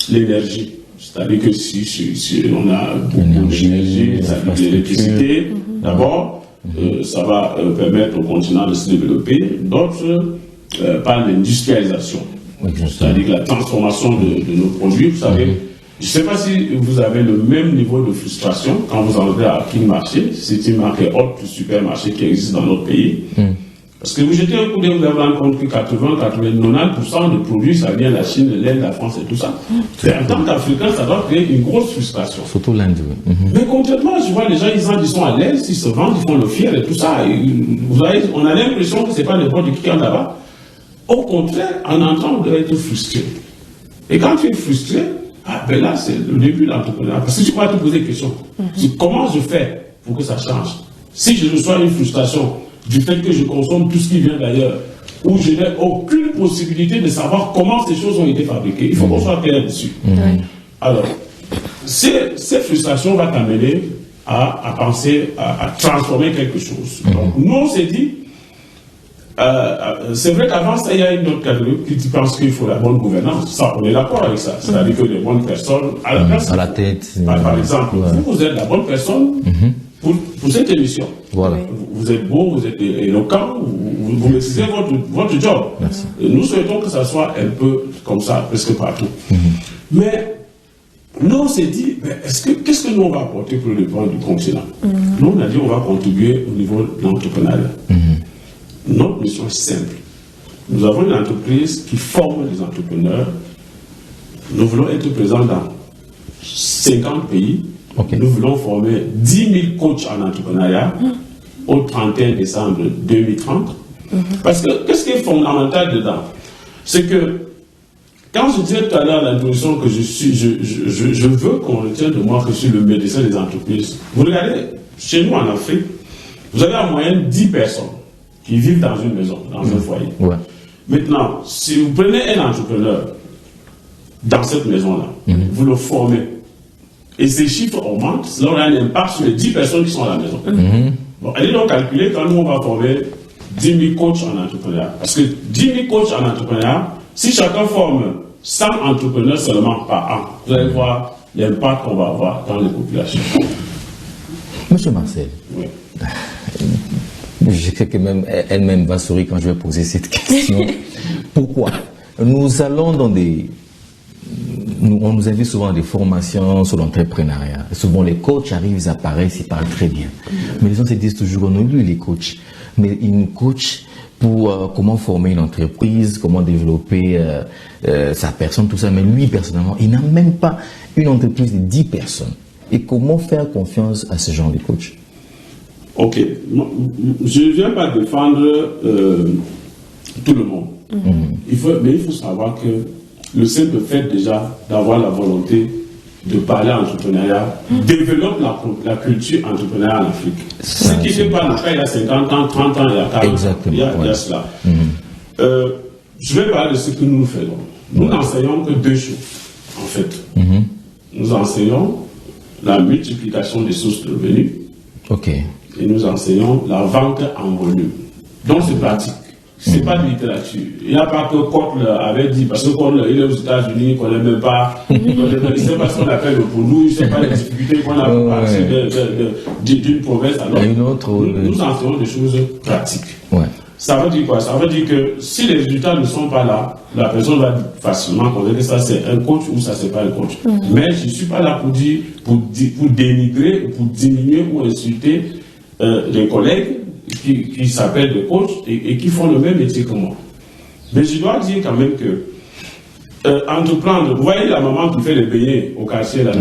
l'énergie. C'est-à-dire que si on a beaucoup d'énergie, l'électricité, d'abord, ça va permettre au continent de se développer. D'autres parlent d'industrialisation. C'est-à-dire la transformation de nos produits. Vous savez, je ne sais pas si vous avez le même niveau de frustration quand vous entrez à King Marché, c'est une marque autre supermarché qui existe dans notre pays. Parce que vous jetez un coup d'œil, vous avez rencontré que 90% de produits, ça vient de la Chine, de l'Inde, de la France et tout ça. En tant qu'Africain, ça doit créer une grosse frustration. Surtout l'Inde, oui. Mais concrètement, je vois les gens, ils sont à l'aise, ils se vendent, ils font le fier et tout ça. Et vous voyez, on a l'impression que ce n'est pas n'importe qui est là-bas. Au contraire, en entend, on doit être frustré. Et quand tu es frustré, ben là, c'est le début de l'entrepreneuriat. Parce que tu vas te poser des questions. Comment je fais pour que ça change? Si je reçois une frustration du fait que je consomme tout ce qui vient d'ailleurs, où je n'ai aucune possibilité de savoir comment ces choses ont été fabriquées, il faut qu'on soit clair dessus. Alors, ces frustrations vont t'amener à penser, à transformer quelque chose. Donc, nous, on s'est dit, c'est vrai qu'avant ça, il y a une autre catégorie qui pense qu'il faut la bonne gouvernance. Ça, on est d'accord avec ça. C'est-à-dire que les bonnes personnes à la tête. Par exemple, vous êtes la bonne personne pour cette émission. Voilà. Vous êtes beau, vous êtes éloquent, vous maîtrisez votre job. Merci. Et nous souhaitons que ça soit un peu comme ça, presque partout. Mais nous on s'est dit, qu'est-ce que nous on va apporter pour le développement du continent? Nous on a dit on va contribuer au niveau de l'entrepreneuriat. Notre mission est simple. Nous avons une entreprise qui forme les entrepreneurs. Nous voulons être présents dans 50 pays. Okay. Nous voulons former 10 000 coachs en entrepreneuriat au 31 décembre 2030. Parce que qu'est-ce qui est fondamental dedans? C'est que quand je disais tout à l'heure à l'introduction que je veux qu'on retienne de moi que je suis le médecin des entreprises. Vous regardez, chez nous en Afrique, vous avez en moyenne 10 personnes qui vivent dans une maison, dans un foyer. Ouais. Maintenant, si vous prenez un entrepreneur dans cette maison-là, vous le formez, et ces chiffres augmentent, cela aura un impact sur les 10 personnes qui sont à la maison. Bon, allez donc calculer quand nous on va former 10 000 coachs en entrepreneuriat. Parce que 10 000 coachs en entrepreneuriat, si chacun forme 100 entrepreneurs seulement par an, vous allez voir l'impact qu'on va avoir dans les populations. Monsieur Marcel, Oui. je sais que même elle-même va sourire quand je vais poser cette question. Pourquoi? Nous allons dans on nous invite souvent à des formations sur l'entrepreneuriat. Souvent les coachs arrivent, ils apparaissent, ils parlent très bien. Mais les gens se disent toujours, on a lu les coachs. Mais une coach pour comment former une entreprise, comment développer sa personne, tout ça. Mais lui, personnellement, il n'a même pas une entreprise de 10 personnes. Et comment faire confiance à ce genre de coach? Ok. Je ne viens pas défendre tout le monde. Mais il faut savoir que le simple fait déjà d'avoir la volonté de parler entrepreneuriat développe la culture entrepreneuriale en Afrique. Ce qui n'était pas le cas il y a 50 ans, 30 ans, il y a 40 ans. Exactement, Il y a cela. Je vais parler de ce que nous faisons. Nous n'enseignons que deux choses, en fait. Nous enseignons la multiplication des sources de revenus. Ok. Et nous enseignons la vente en volume. Donc c'est pratique. C'est pas de littérature. Il n'y a pas que Kotler avait dit, parce que Kotler, il est aux États-Unis, il ne connaît même pas, il ne sait pas ce qu'on appelle le poulou, il ne sait pas les difficultés qu'on a pour passer d'une province à l'autre. Nous enseignons des choses pratiques. Ouais. Ça veut dire quoi? Ça veut dire que si les résultats ne sont pas là, la personne va facilement connaître que ça c'est un coach ou ça c'est pas un coach. Mais je ne suis pas là pour dire, pour dénigrer, pour diminuer ou insulter les collègues qui s'appellent des coachs et qui font le même métier que moi. Mais je dois dire quand même que entreprendre, vous voyez la maman qui fait les beignets au quartier, la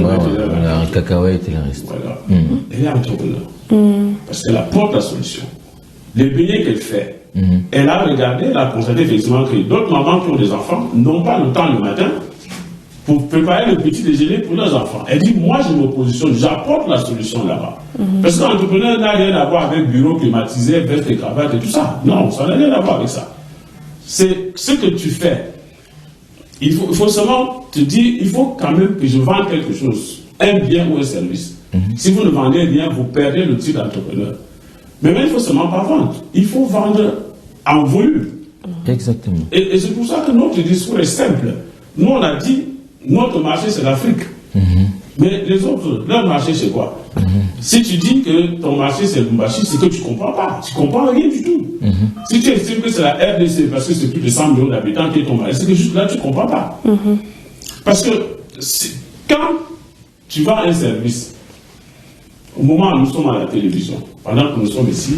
cacahuète et le reste. Voilà. Elle est entrepreneur. Parce qu'elle apporte la solution. Les beignets qu'elle fait, elle a regardé, elle a constaté effectivement que d'autres mamans qui ont des enfants n'ont pas le temps le matin pour préparer le petit déjeuner pour leurs enfants. Elle dit, moi je me positionne, j'apporte la solution là-bas. Parce que l'entrepreneur n'a rien à voir avec bureau climatisé, veste et cravate et tout ça. Non, ça n'a rien à voir avec ça. C'est ce que tu fais. Il faut seulement te dire, il faut quand même que je vende quelque chose, un bien ou un service. Si vous ne vendez rien, vous perdez le titre d'entrepreneur. Mais il ne faut seulement pas vendre. Il faut vendre en volume. Exactement. Et c'est pour ça que notre discours est simple. Nous, on a dit, notre marché, c'est l'Afrique. Mais les autres, leur marché, c'est quoi? Si tu dis que ton marché, c'est Lubumbashi, c'est que tu ne comprends pas. Tu ne comprends rien du tout. Si tu estimes que c'est la RDC, parce que c'est plus de 100 millions d'habitants qui est ton marché, c'est que juste là, tu ne comprends pas. Parce que quand tu vends un service, au moment où nous sommes à la télévision, pendant que nous sommes ici,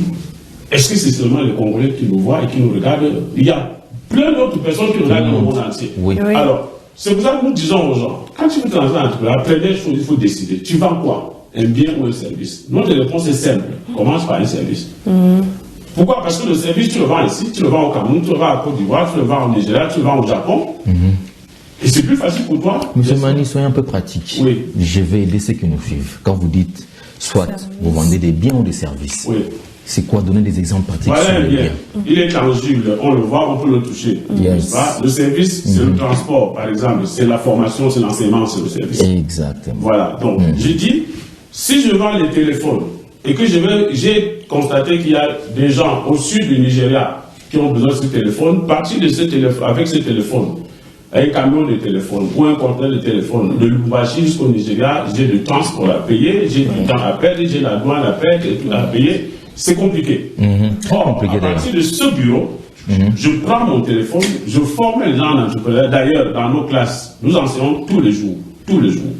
est-ce que c'est seulement les Congolais qui nous voient et qui nous regardent? Il y a plein d'autres personnes qui nous regardent dans le monde entier. Oui. Alors, c'est pour ça que nous disons aux gens, quand tu veux te lancer dans l'entrepreneuriat, la première chose, il faut décider. Tu vends quoi? Un bien ou un service? Notre réponse est simple. Commence par un service. Pourquoi? Parce que le service, tu le vends ici, tu le vends au Cameroun, tu le vends à Côte d'Ivoire, tu le vends au Nigeria, tu le vends au Japon. Et c'est plus facile pour toi. Monsieur Mani, soyez un peu pratique. Oui. Je vais aider ceux qui nous suivent. Quand vous dites, soit vous vendez des biens ou des services. Oui. C'est quoi? Donner des exemples pratiques. Voilà un sur bien. Il est tangible, on le voit, on peut le toucher. Yes. Le service, c'est le transport, par exemple. C'est la formation, c'est l'enseignement, c'est le service. Exactement. Voilà. Donc, j'ai dit, si je vends les téléphones et que j'ai constaté qu'il y a des gens au sud du Nigeria qui ont besoin de ce téléphone, partir de ce téléphone, avec ce téléphone, un camion de téléphone ou un conteneur de téléphone, de Lubumbashi jusqu'au Nigeria, j'ai du transport à payer, j'ai du temps à perdre, j'ai la douane à perdre et tout à payer. C'est compliqué. Or, à partir de ce bureau, je prends mon téléphone, je forme les gens en entrepreneur. D'ailleurs, dans nos classes, nous enseignons tous les jours. Tous les jours.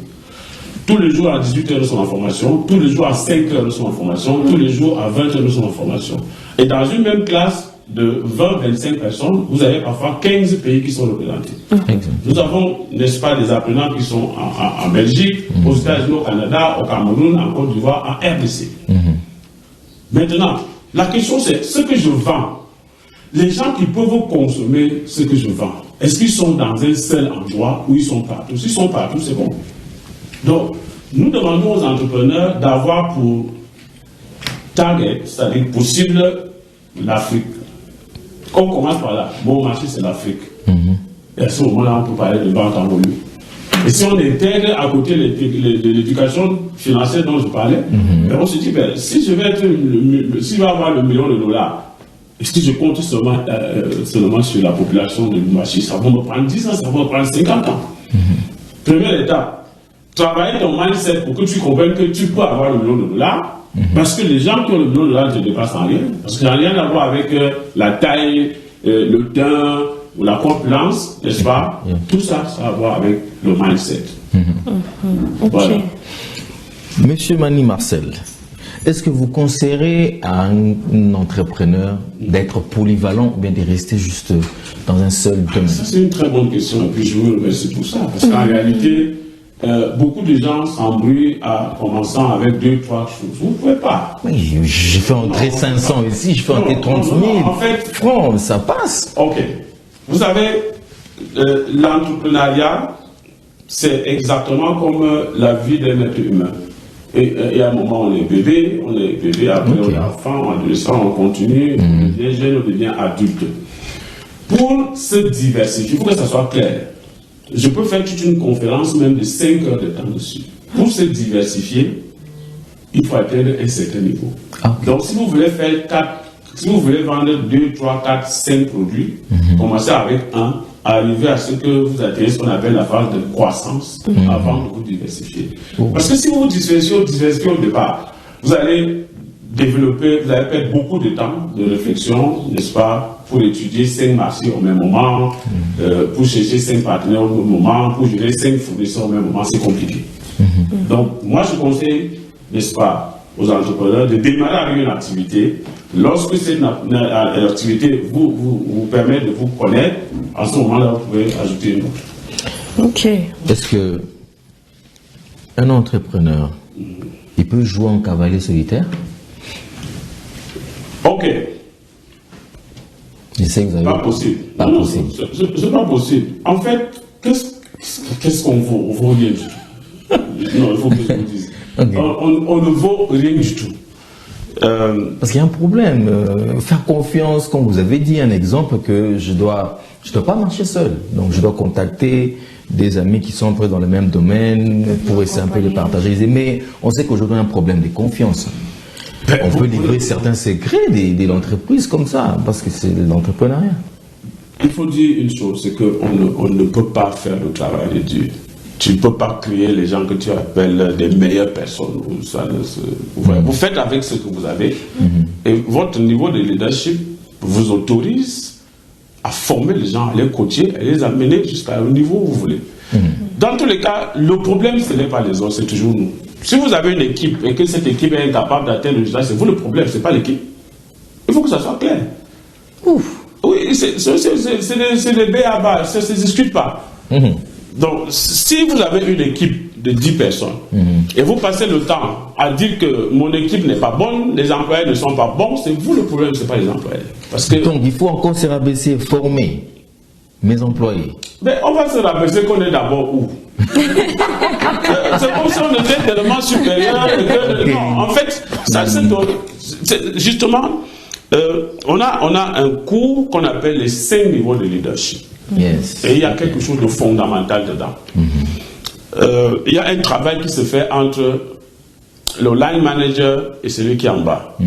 Tous les jours à 18h, nous sommes en formation. Tous les jours à 5h, nous sommes en formation. Tous les jours à 20h, nous sommes en formation. Et dans une même classe de 20-25 personnes, vous avez parfois 15 pays qui sont représentés. Nous avons, n'est-ce pas, des apprenants qui sont en Belgique, aux États-Unis, au Canada, au Cameroun, en Côte d'Ivoire, en RDC. Maintenant, la question c'est ce que je vends. Les gens qui peuvent consommer ce que je vends, est-ce qu'ils sont dans un seul endroit ou ils sont partout? S'ils sont partout, c'est bon. Donc, nous demandons aux entrepreneurs d'avoir pour target, c'est-à-dire pour cible, l'Afrique. On commence par là. Mon marché, c'est l'Afrique. Et à ce moment-là, on peut parler de vente en volume. Et si on intègre à côté l'éducation financière dont je parlais, on se dit, ben, si je vais être si je vais avoir le million de dollars, et si je compte seulement sur la population de marché, ça va me prendre 10 ans, ça va me prendre 50 ans. Première étape, travailler ton mindset pour que tu comprennes que tu peux avoir le million de dollars, parce que les gens qui ont le million de dollars ne te dépassent en rien. Parce que ça n'a rien à voir avec la taille, le teint, ou la corpulence, n'est-ce pas? Tout ça, ça a à voir avec le mindset. Voilà. Monsieur Mani Marcel, est-ce que vous conseillerez à un entrepreneur d'être polyvalent ou bien de rester juste dans un seul domaine? C'est une très bonne question et puis je vous remercie pour ça. Parce qu'en réalité, beaucoup de gens s'embrouillent en commençant avec 2-3 choses. Vous ne pouvez pas. Oui, je fais entrer 500 ici, je fais entrer 30 000. En fait, francs, ça passe. Ok. Vous savez, l'entrepreneuriat, c'est exactement comme la vie d'un être humain. Et à un moment, on est bébé, après on est enfant, adolescent, on continue, on devient jeune, on devient adulte. Pour se diversifier, il faut que ça soit clair. Je peux faire toute une conférence même de 5 heures de temps dessus. Pour se diversifier, il faut atteindre un certain niveau. Donc, si vous voulez faire si vous voulez vendre 2, 3, 4, 5 produits, commencez avec un, arrivez à ce que vous atteignez ce qu'on appelle la phase de croissance avant de vous diversifier. Parce que si vous vous diversifiez au départ, vous allez développer, vous allez perdre beaucoup de temps de réflexion, n'est-ce pas, pour étudier 5 marchés au même moment, pour chercher 5 partenaires au même moment, pour gérer 5 fournisseurs au même moment, c'est compliqué. Donc, moi, je conseille, n'est-ce pas, aux entrepreneurs de démarrer avec une activité. Lorsque cette activité vous permet de vous connaître, à ce moment-là, vous pouvez ajouter une autre. Ok. Est-ce que un entrepreneur, il peut jouer en cavalier solitaire? Ok. Je sais que vous avez... Pas possible. Pas possible. C'est pas possible. En fait, qu'est-ce qu'on vaut? On vaut rien du tout. Non, il faut que je vous dise. Okay. On ne vaut rien du tout. Parce qu'il y a un problème. Faire confiance, comme vous avez dit, un exemple que je dois pas marcher seul. Donc je dois contacter des amis qui sont un peu dans le même domaine pour essayer un peu de partager. Mais on sait qu'aujourd'hui, on a un problème de confiance. On peut livrer certains secrets de l'entreprise comme ça, parce que c'est l'entrepreneuriat. Il faut dire une chose, c'est qu'on ne peut pas faire le travail de Dieu. Tu ne peux pas créer les gens que tu appelles des meilleures personnes. Vous faites avec ce que vous avez. Et votre niveau de leadership vous autorise à former les gens, à les coacher, à les amener jusqu'au niveau où vous voulez. Dans tous les cas, le problème, ce n'est pas les autres, c'est toujours nous. Si vous avez une équipe et que cette équipe est incapable d'atteindre le résultat, c'est vous le problème, ce n'est pas l'équipe. Il faut que ça soit clair. Ouf. Oui, c'est des b.a.-ba, ça ne se discute pas. Donc, si vous avez une équipe de 10 personnes et vous passez le temps à dire que mon équipe n'est pas bonne, les employés ne sont pas bons, c'est vous le problème, ce n'est pas les employés. Parce que, donc, il faut encore se rabaisser, former mes employés. Mais on va se rabaisser qu'on est d'abord où? C'est comme si on était tellement supérieur. Non, en fait, justement, on a un cours qu'on appelle les 5 niveaux de leadership. Yes. Et il y a quelque chose de fondamental dedans. Il y a un travail qui se fait entre le line manager et celui qui est en bas.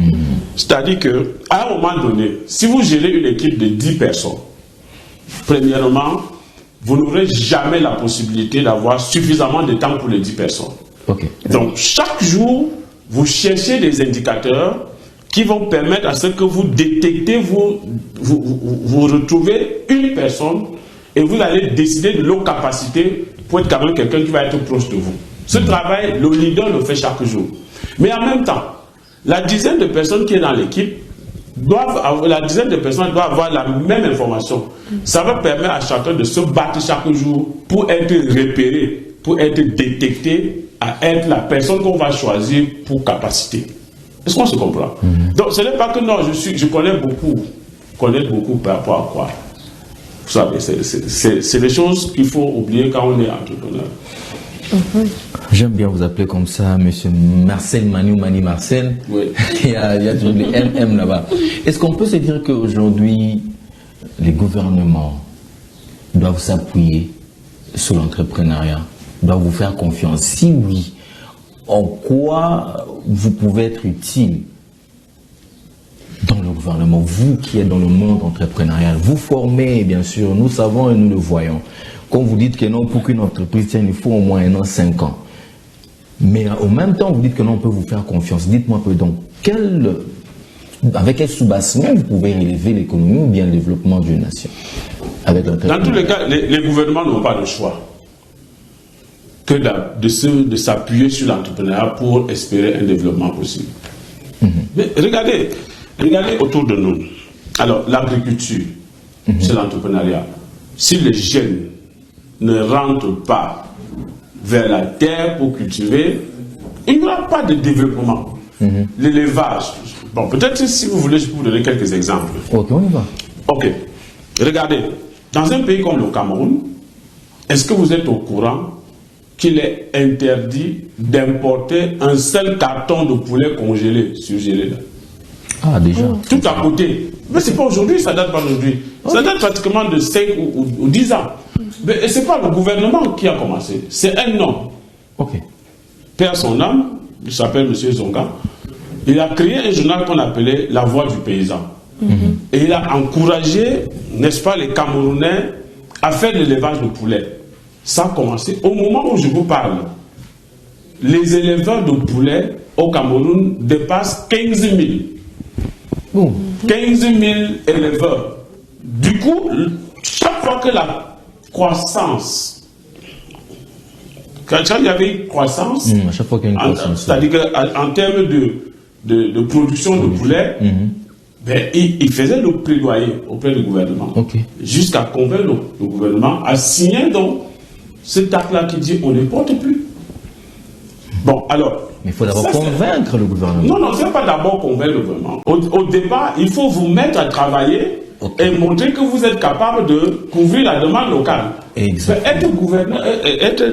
C'est-à-dire qu'à un moment donné, si vous gérez une équipe de 10 personnes, premièrement, vous n'aurez jamais la possibilité d'avoir suffisamment de temps pour les 10 personnes. Okay. Donc, chaque jour, vous cherchez des indicateurs qui vont permettre à ce que vous détectez, vous retrouvez une personne et vous allez décider de leur capacité pour être quand même quelqu'un qui va être proche de vous. Ce travail, le leader le fait chaque jour. Mais en même temps, la dizaine de personnes qui est dans l'équipe doivent avoir la même information. Ça va permettre à chacun de se battre chaque jour pour être repéré, pour être détecté, à être la personne qu'on va choisir pour capacité. Est-ce qu'on se comprend? Donc ce n'est pas que non, je connais beaucoup par rapport à quoi. Vous savez, c'est des choses qu'il faut oublier quand on est entrepreneur. J'aime bien vous appeler comme ça, monsieur Marcel Mani ou Mani Marcel. Oui. il y a toujours des MM là-bas. Est-ce qu'on peut se dire qu'aujourd'hui, les gouvernements doivent s'appuyer sur l'entrepreneuriat, doivent vous faire confiance? Si oui, en quoi vous pouvez être utile dans le gouvernement, vous qui êtes dans le monde entrepreneurial? Vous formez, bien sûr, nous savons et nous le voyons. Quand vous dites que non, pour qu'une entreprise tienne, il faut au moins 1 an, 5 ans. Mais en même temps, vous dites que non, on peut vous faire confiance. Dites-moi un peu, donc, avec quel soubassement vous pouvez élever l'économie ou bien le développement d'une nation avec Dans tous les cas, les gouvernements n'ont pas le choix que de s'appuyer sur l'entrepreneuriat pour espérer un développement possible. Mais regardez autour de nous. Alors, l'agriculture, c'est l'entrepreneuriat. Si les jeunes ne rentrent pas vers la terre pour cultiver, il n'y aura pas de développement. L'élevage. Bon, peut-être si vous voulez, je peux vous donner quelques exemples. Ok, on y va. Ok. Regardez, dans un pays comme le Cameroun, est-ce que vous êtes au courant qu'il est interdit d'importer un seul carton de poulet congelé, surgelé là? Ah, déjà. Tout à côté. Mais c'est pas aujourd'hui, ça date pas d'aujourd'hui. Ça date pratiquement de 5 ou 10 ans. Mais c'est pas le gouvernement qui a commencé. C'est un homme. Ok. Père son âme, il s'appelle M. Zonga. Il a créé un journal qu'on appelait La Voix du Paysan. Et il a encouragé, n'est-ce pas, les Camerounais à faire de l'élevage de poulet. Ça a commencé au moment où je vous parle. Les éleveurs de poulet au Cameroun dépassent 15 000. 15 000 éleveurs. Du coup, chaque fois que la croissance, quand il y avait une croissance, à chaque fois qu'il y a une croissance, c'est-à-dire qu'en termes de production de poulet, ben, il faisait le plaidoyer auprès du gouvernement, jusqu'à convaincre le gouvernement à signer donc cet acte-là qui dit on ne porte plus. Bon, alors. Mais il faut d'abord convaincre le gouvernement. Non, ce n'est pas d'abord convaincre le gouvernement. Au départ, il faut vous mettre à travailler et montrer que vous êtes capable de couvrir la demande locale. Être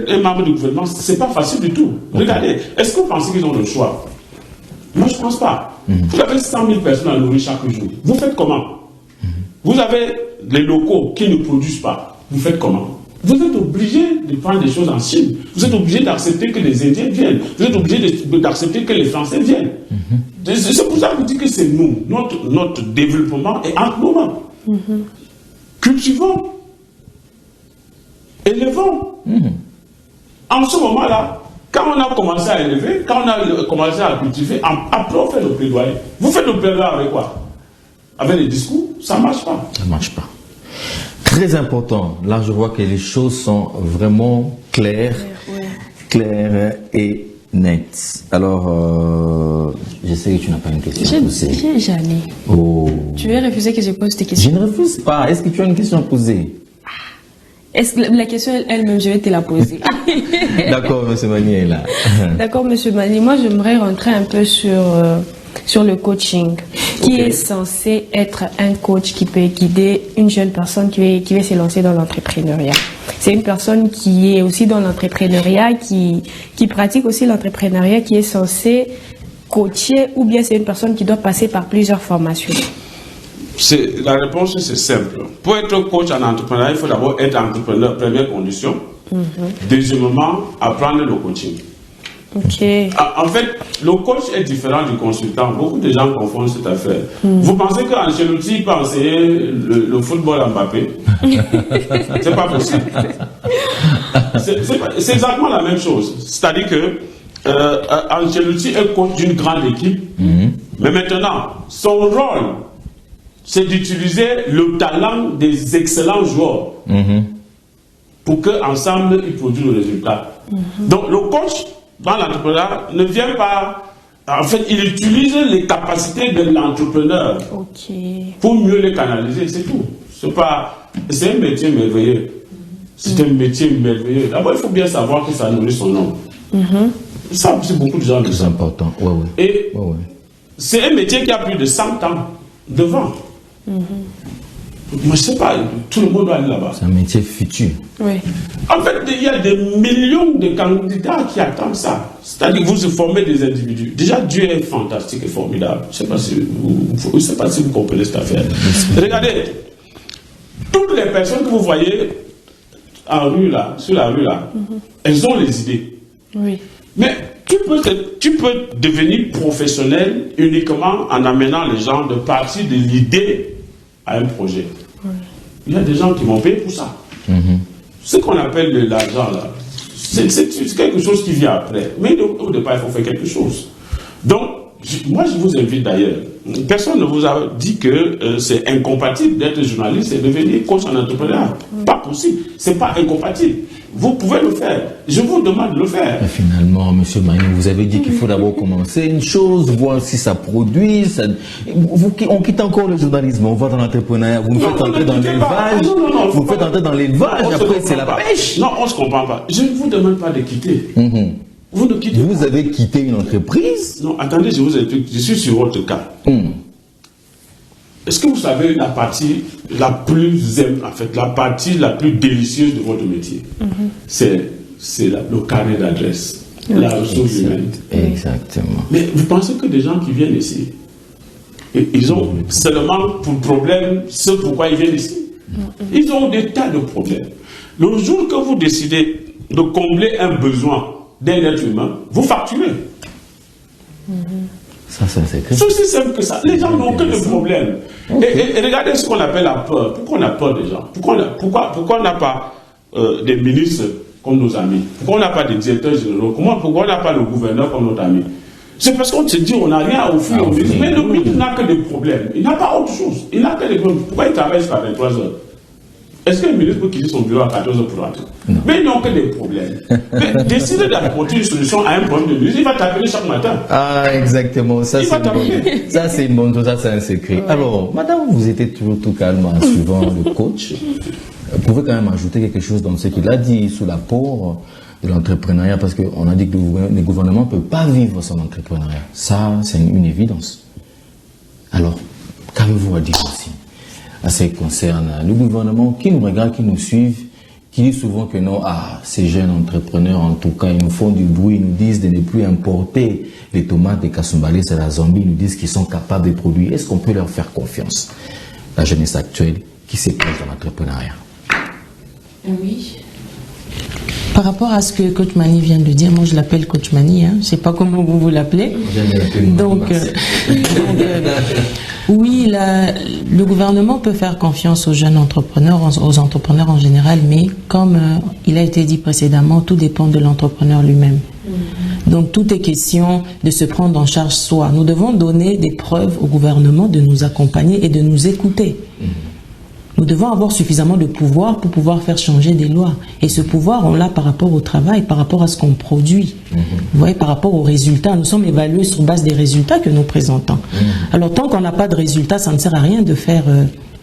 un membre du gouvernement, ce n'est pas facile du tout. Regardez, est-ce que vous pensez qu'ils ont le choix? Moi, je ne pense pas. Vous avez 100 000 personnes à nourrir chaque jour. Vous faites comment? Vous avez les locaux qui ne produisent pas. Vous faites comment? Vous êtes obligé de prendre des choses en Chine. Vous êtes obligé d'accepter que les Indiens viennent. Vous êtes obligé d'accepter que les Français viennent. C'est pour ça que je dis que c'est nous. Notre développement est entre nos mains. Cultivons. Élevons. En ce moment-là, quand on a commencé à élever, quand on a commencé à cultiver, après on fait le plaidoyer. Vous faites le plaidoyer avec quoi? Avec les discours? Ça ne marche pas. Ça ne marche pas. Très important. Là, je vois que les choses sont vraiment claires et nettes. Alors, je sais que tu n'as pas une question à poser. J'en ai. Oh. Tu veux refuser que je pose tes questions? Je ne refuse pas. Est-ce que tu as une question à poser? Est-ce que la question elle-même, je vais te la poser. D'accord, M. Mani est là. D'accord, M. Mani. Moi, j'aimerais rentrer un peu sur le coaching, qui est censé être un coach qui peut guider une jeune personne qui va se lancer dans l'entrepreneuriat. C'est une personne qui est aussi dans l'entrepreneuriat, qui pratique aussi l'entrepreneuriat, qui est censée coacher, ou bien c'est une personne qui doit passer par plusieurs formations? La réponse, c'est simple. Pour être coach en entrepreneuriat, il faut d'abord être entrepreneur, première condition. Deuxièmement, apprendre le coaching. En fait, le coach est différent du consultant. Beaucoup de gens confondent cette affaire. Vous pensez qu'Ancelotti peut enseigner le football à Mbappé? C'est pas possible. C'est exactement la même chose. C'est-à-dire que Ancelotti est coach d'une grande équipe, mais maintenant, son rôle, c'est d'utiliser le talent des excellents joueurs pour qu'ensemble, ils produisent le résultat. Donc le coach dans l'entrepreneuriat ne vient pas... En fait, il utilise les capacités de l'entrepreneur pour mieux les canaliser, c'est tout. C'est un métier merveilleux. C'est un métier merveilleux. D'abord, il faut bien savoir que ça nourrit son nom. Ça, c'est beaucoup de gens le savent. C'est important, Et c'est un métier qui a plus de 100 ans devant. Moi, je ne sais pas, tout le monde doit aller là-bas. C'est un métier futur. Oui. En fait, il y a des millions de candidats qui attendent ça. C'est-à-dire que vous formez des individus. Déjà, Dieu est fantastique et formidable. Je ne sais pas si vous comprenez cette affaire. Regardez, toutes les personnes que vous voyez en rue là, sur la rue là, elles ont les idées. Oui. Mais tu peux devenir professionnel uniquement en amenant les gens de partir de l'idée à un projet. Il y a des gens qui m'ont payé pour ça. Ce qu'on appelle de l'argent là, c'est quelque chose qui vient après. Mais au départ, il faut faire quelque chose. Donc, moi je vous invite d'ailleurs. Personne ne vous a dit que c'est incompatible d'être journaliste et devenir coach en entrepreneuriat. Pas possible. C'est pas incompatible. Vous pouvez le faire. Je vous demande de le faire. Mais finalement, M. Magnou, vous avez dit qu'il faut d'abord commencer une chose, voir si ça produit. On quitte encore le journalisme, on va dans l'entrepreneuriat. Vous nous faites entrer dans l'élevage. Vous faites entrer dans l'élevage, après c'est la pêche. Non, on ne se comprend pas. Je ne vous demande pas de quitter. Vous ne quittez pas. Vous avez quitté une entreprise? Non, attendez, je vous explique. Je suis sur votre cas. Est-ce que vous savez la partie la plus délicieuse de votre métier? C'est le carnet d'adresse, la ressource humaine. Exactement. Mais vous pensez que des gens qui viennent ici, ils ont seulement pour problème ce pourquoi ils viennent ici? Ils ont des tas de problèmes. Le jour que vous décidez de combler un besoin d'un être humain, vous facturez. Ça, c'est un secret. C'est aussi simple que ça. Les gens n'ont que des problèmes. Et regardez ce qu'on appelle la peur. Pourquoi on a peur des gens? Pourquoi on n'a pas des ministres comme nos amis? Pourquoi on n'a pas des directeurs généraux? Pourquoi on n'a pas le gouverneur comme notre ami? C'est parce qu'on se dit on n'a rien à offrir au ministre. Mais le ministre n'a que des problèmes. Il n'a pas autre chose. Il n'a que des problèmes. Pourquoi il travaille jusqu'à 23 heures? Est-ce qu'un ministre peut quitter son bureau à 14 heures pour rentrer? Mais ils n'ont que des problèmes. Mais décider d'apporter une solution à un problème de ministre, il va t'appeler chaque matin. Ah, exactement. Ça, c'est une bonne chose. Ça, c'est un secret. Alors, madame, vous étiez toujours tout calme en suivant le coach. Vous pouvez quand même ajouter quelque chose dans ce qu'il a dit sous l'apport de l'entrepreneuriat, parce qu'on a dit que le gouvernement ne peut pas vivre sans l'entrepreneuriat. Ça, c'est une évidence. Alors, qu'avez-vous à dire aussi à ce qui concerne le gouvernement qui nous regarde, qui nous suit, qui dit souvent que non, ces jeunes entrepreneurs, en tout cas, ils nous font du bruit, ils nous disent de ne plus importer les tomates des Kasumbalé, c'est la Zambie, ils nous disent qu'ils sont capables de produire. Est-ce qu'on peut leur faire confiance, la jeunesse actuelle qui s'éclate dans l'entrepreneuriat? Oui. Par rapport à ce que Coach Mani vient de dire, moi je l'appelle Coach Mani, je ne sais pas comment vous l'appelez. Oui, le gouvernement peut faire confiance aux jeunes entrepreneurs, aux entrepreneurs en général, mais comme il a été dit précédemment, tout dépend de l'entrepreneur lui-même. Donc tout est question de se prendre en charge soi. Nous devons donner des preuves au gouvernement de nous accompagner et de nous écouter. Nous devons avoir suffisamment de pouvoir pour pouvoir faire changer des lois. Et ce pouvoir, on l'a par rapport au travail, par rapport à ce qu'on produit. Vous voyez, par rapport aux résultats. Nous sommes évalués sur base des résultats que nous présentons. Alors, tant qu'on n'a pas de résultats, ça ne sert à rien de faire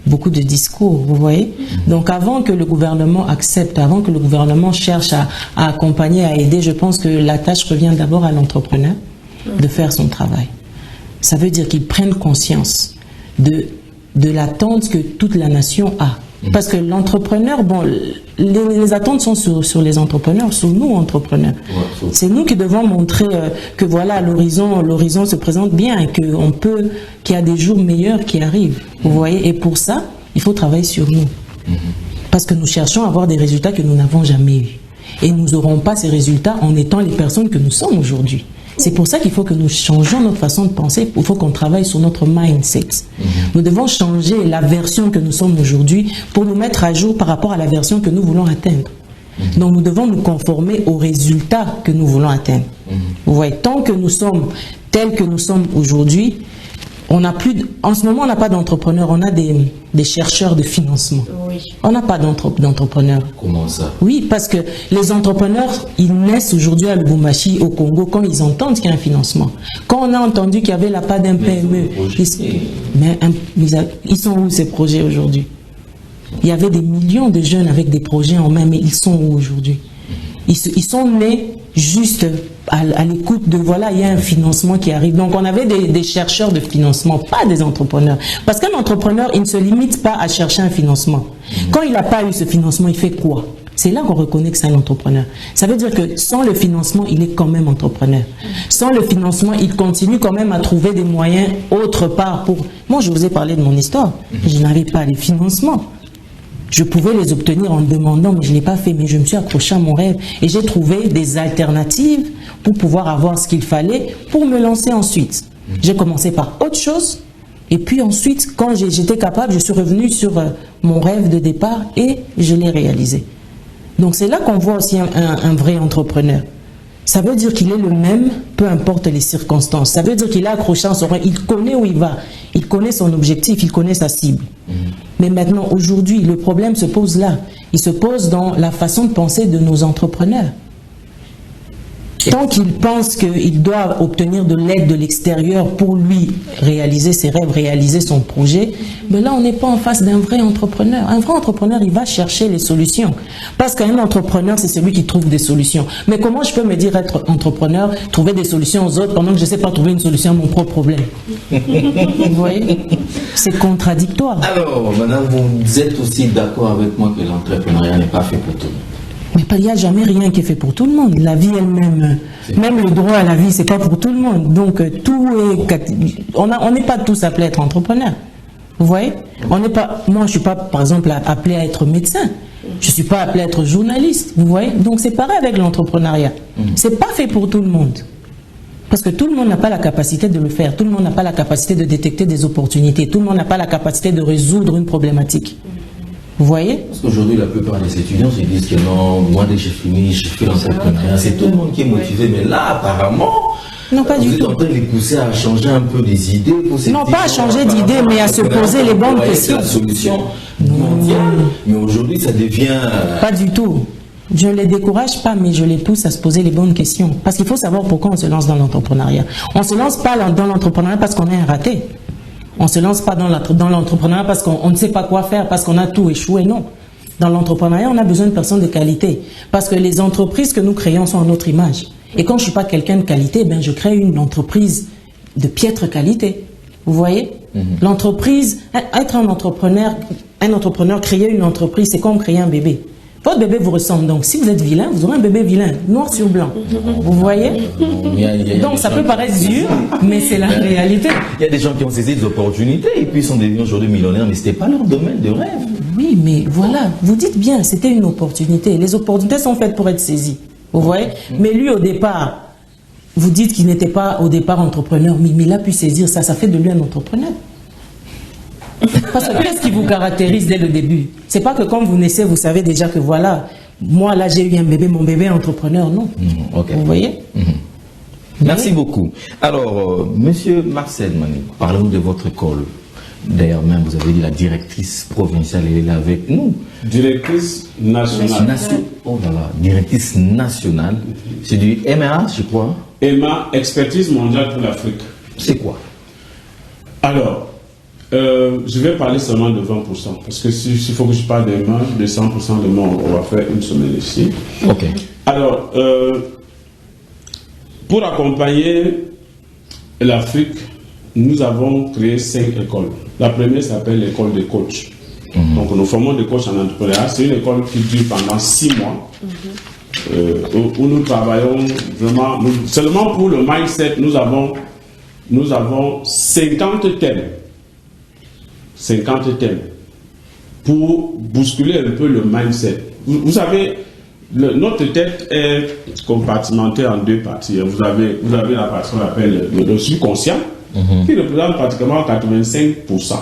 beaucoup de discours, vous voyez. Donc, avant que le gouvernement accepte, avant que le gouvernement cherche à accompagner, à aider, je pense que la tâche revient d'abord à l'entrepreneur de faire son travail. Ça veut dire qu'il prenne conscience de l'attente que toute la nation a. Parce que l'entrepreneur, bon, les attentes sont sur les entrepreneurs, sur nous entrepreneurs. C'est nous qui devons montrer que voilà, l'horizon se présente bien et qu'il y a des jours meilleurs qui arrivent. Vous voyez, et pour ça, il faut travailler sur nous. Parce que nous cherchons à avoir des résultats que nous n'avons jamais eus. Et nous n'aurons pas ces résultats en étant les personnes que nous sommes aujourd'hui. C'est pour ça qu'il faut que nous changeons notre façon de penser. Il faut qu'on travaille sur notre mindset. Nous devons changer la version que nous sommes aujourd'hui pour nous mettre à jour par rapport à la version que nous voulons atteindre. Donc nous devons nous conformer aux résultats que nous voulons atteindre. Vous voyez, tant que nous sommes tels que nous sommes aujourd'hui, En ce moment, on n'a pas d'entrepreneurs, on a des chercheurs de financement. Oui. On n'a pas d'entrepreneurs. Comment ça? Oui, parce que les entrepreneurs, ils naissent aujourd'hui à Lubumbashi, au Congo, quand ils entendent qu'il y a un financement. Quand on a entendu qu'il y avait la part d'un PME, ils sont où ces projets aujourd'hui? Il y avait des millions de jeunes avec des projets en main, mais ils sont où aujourd'hui? Ils sont nés juste à l'écoute de voilà, il y a un financement qui arrive. Donc on avait des chercheurs de financement, pas des entrepreneurs. Parce qu'un entrepreneur, il ne se limite pas à chercher un financement. Quand il n'a pas eu ce financement, il fait quoi? C'est là qu'on reconnaît que c'est un entrepreneur. Ça veut dire que sans le financement, il est quand même entrepreneur. Sans le financement, il continue quand même à trouver des moyens autre part pour... Moi, je vous ai parlé de mon histoire. Je n'avais pas les financements. Je pouvais les obtenir en demandant, mais je ne l'ai pas fait. Mais je me suis accroché à mon rêve et j'ai trouvé des alternatives pour pouvoir avoir ce qu'il fallait pour me lancer ensuite. J'ai commencé par autre chose et puis ensuite, quand j'étais capable, je suis revenu sur mon rêve de départ et je l'ai réalisé. Donc c'est là qu'on voit aussi un vrai entrepreneur. Ça veut dire qu'il est le même, peu importe les circonstances. Ça veut dire qu'il est accroché à son rêve, il connaît où il va, il connaît son objectif, il connaît sa cible. Mais maintenant, aujourd'hui, le problème se pose là. Il se pose dans la façon de penser de nos entrepreneurs. Tant qu'il pense qu'il doit obtenir de l'aide de l'extérieur pour lui réaliser ses rêves, réaliser son projet, mais là, on n'est pas en face d'un vrai entrepreneur. Un vrai entrepreneur, il va chercher les solutions. Parce qu'un entrepreneur, c'est celui qui trouve des solutions. Mais comment je peux me dire être entrepreneur, trouver des solutions aux autres, pendant que je ne sais pas trouver une solution à mon propre problème? Vous voyez? C'est contradictoire. Alors, madame, vous êtes aussi d'accord avec moi que l'entrepreneuriat n'est pas fait pour tout le monde? Mais il n'y a jamais rien qui est fait pour tout le monde. La vie elle-même, même le droit à la vie, c'est pas pour tout le monde. Donc tout est, on n'est pas tous appelés à être entrepreneurs. Vous voyez? On n'est pas. Moi, je suis pas, par exemple, appelé à être médecin. Je suis pas appelé à être journaliste. Vous voyez? Donc c'est pareil avec l'entrepreneuriat. C'est pas fait pour tout le monde. Parce que tout le monde n'a pas la capacité de le faire. Tout le monde n'a pas la capacité de détecter des opportunités. Tout le monde n'a pas la capacité de résoudre une problématique. Vous voyez? Parce qu'aujourd'hui, la plupart des étudiants se disent que non, moi, dès que j'ai fini, je fais l'entrepreneuriat. C'est tout le monde qui est motivé. Mais là, apparemment, non, pas vous du êtes tout. en train de les pousser à changer un peu des idées. Non, pas à changer d'idée, mais à se poser les bonnes questions. C'est la solution mondiale. Mais aujourd'hui, ça devient... Pas du tout. Je ne les décourage pas, mais je les pousse à se poser les bonnes questions. Parce qu'il faut savoir pourquoi on se lance dans l'entrepreneuriat. On ne se lance pas dans l'entrepreneuriat parce qu'on est un raté. On ne se lance pas dans l'entrepreneuriat parce qu'on ne sait pas quoi faire, parce qu'on a tout échoué. Non. Dans l'entrepreneuriat, on a besoin de personnes de qualité. Parce que les entreprises que nous créons sont à notre image. Et quand je ne suis pas quelqu'un de qualité, ben je crée une entreprise de piètre qualité. Vous voyez? L'entreprise, être un entrepreneur, créer une entreprise, c'est comme créer un bébé. Votre bébé vous ressemble. Donc, si vous êtes vilain, vous aurez un bébé vilain, noir sur blanc. Vous voyez? Donc, ça peut paraître dur, mais c'est la réalité. Il y a des gens qui ont saisi des opportunités et puis ils sont devenus aujourd'hui millionnaires, mais ce n'était pas leur domaine de rêve. Oui, mais voilà, vous dites bien, c'était une opportunité. Les opportunités sont faites pour être saisies. Vous voyez? Mais lui, au départ, vous dites qu'il n'était pas au départ entrepreneur, mais il a pu saisir ça. Ça fait de lui un entrepreneur. Parce que qu'est-ce qui vous caractérise dès le début? C'est pas que quand vous naissez, vous savez déjà que voilà, moi là j'ai eu un bébé, mon bébé est entrepreneur, non. Okay. Vous voyez? Merci beaucoup. Alors, monsieur Marcel Mani, parlons de votre école. D'ailleurs, même vous avez dit la directrice provinciale, elle est là avec nous. Directrice nationale. Oh là là, directrice nationale. C'est du MA, je crois. EMA, Expertise mondiale pour l'Afrique. C'est quoi? Alors, je vais parler seulement de 20%, parce que s'il faut que je parle des mains, de 100% de mains, on va faire une semaine ici. Ok. Alors, pour accompagner l'Afrique, nous avons créé 5 écoles. La première s'appelle l'école des coachs. Donc, nous formons des coachs en entrepreneuriat. C'est une école qui dure pendant 6 mois, où nous travaillons vraiment, seulement pour le mindset, nous avons 50 thèmes. 50 thèmes pour bousculer un peu le mindset. Vous savez, notre tête est compartimentée en 2 parties. Vous avez la partie qu'on appelle le subconscient, qui représente pratiquement 85%.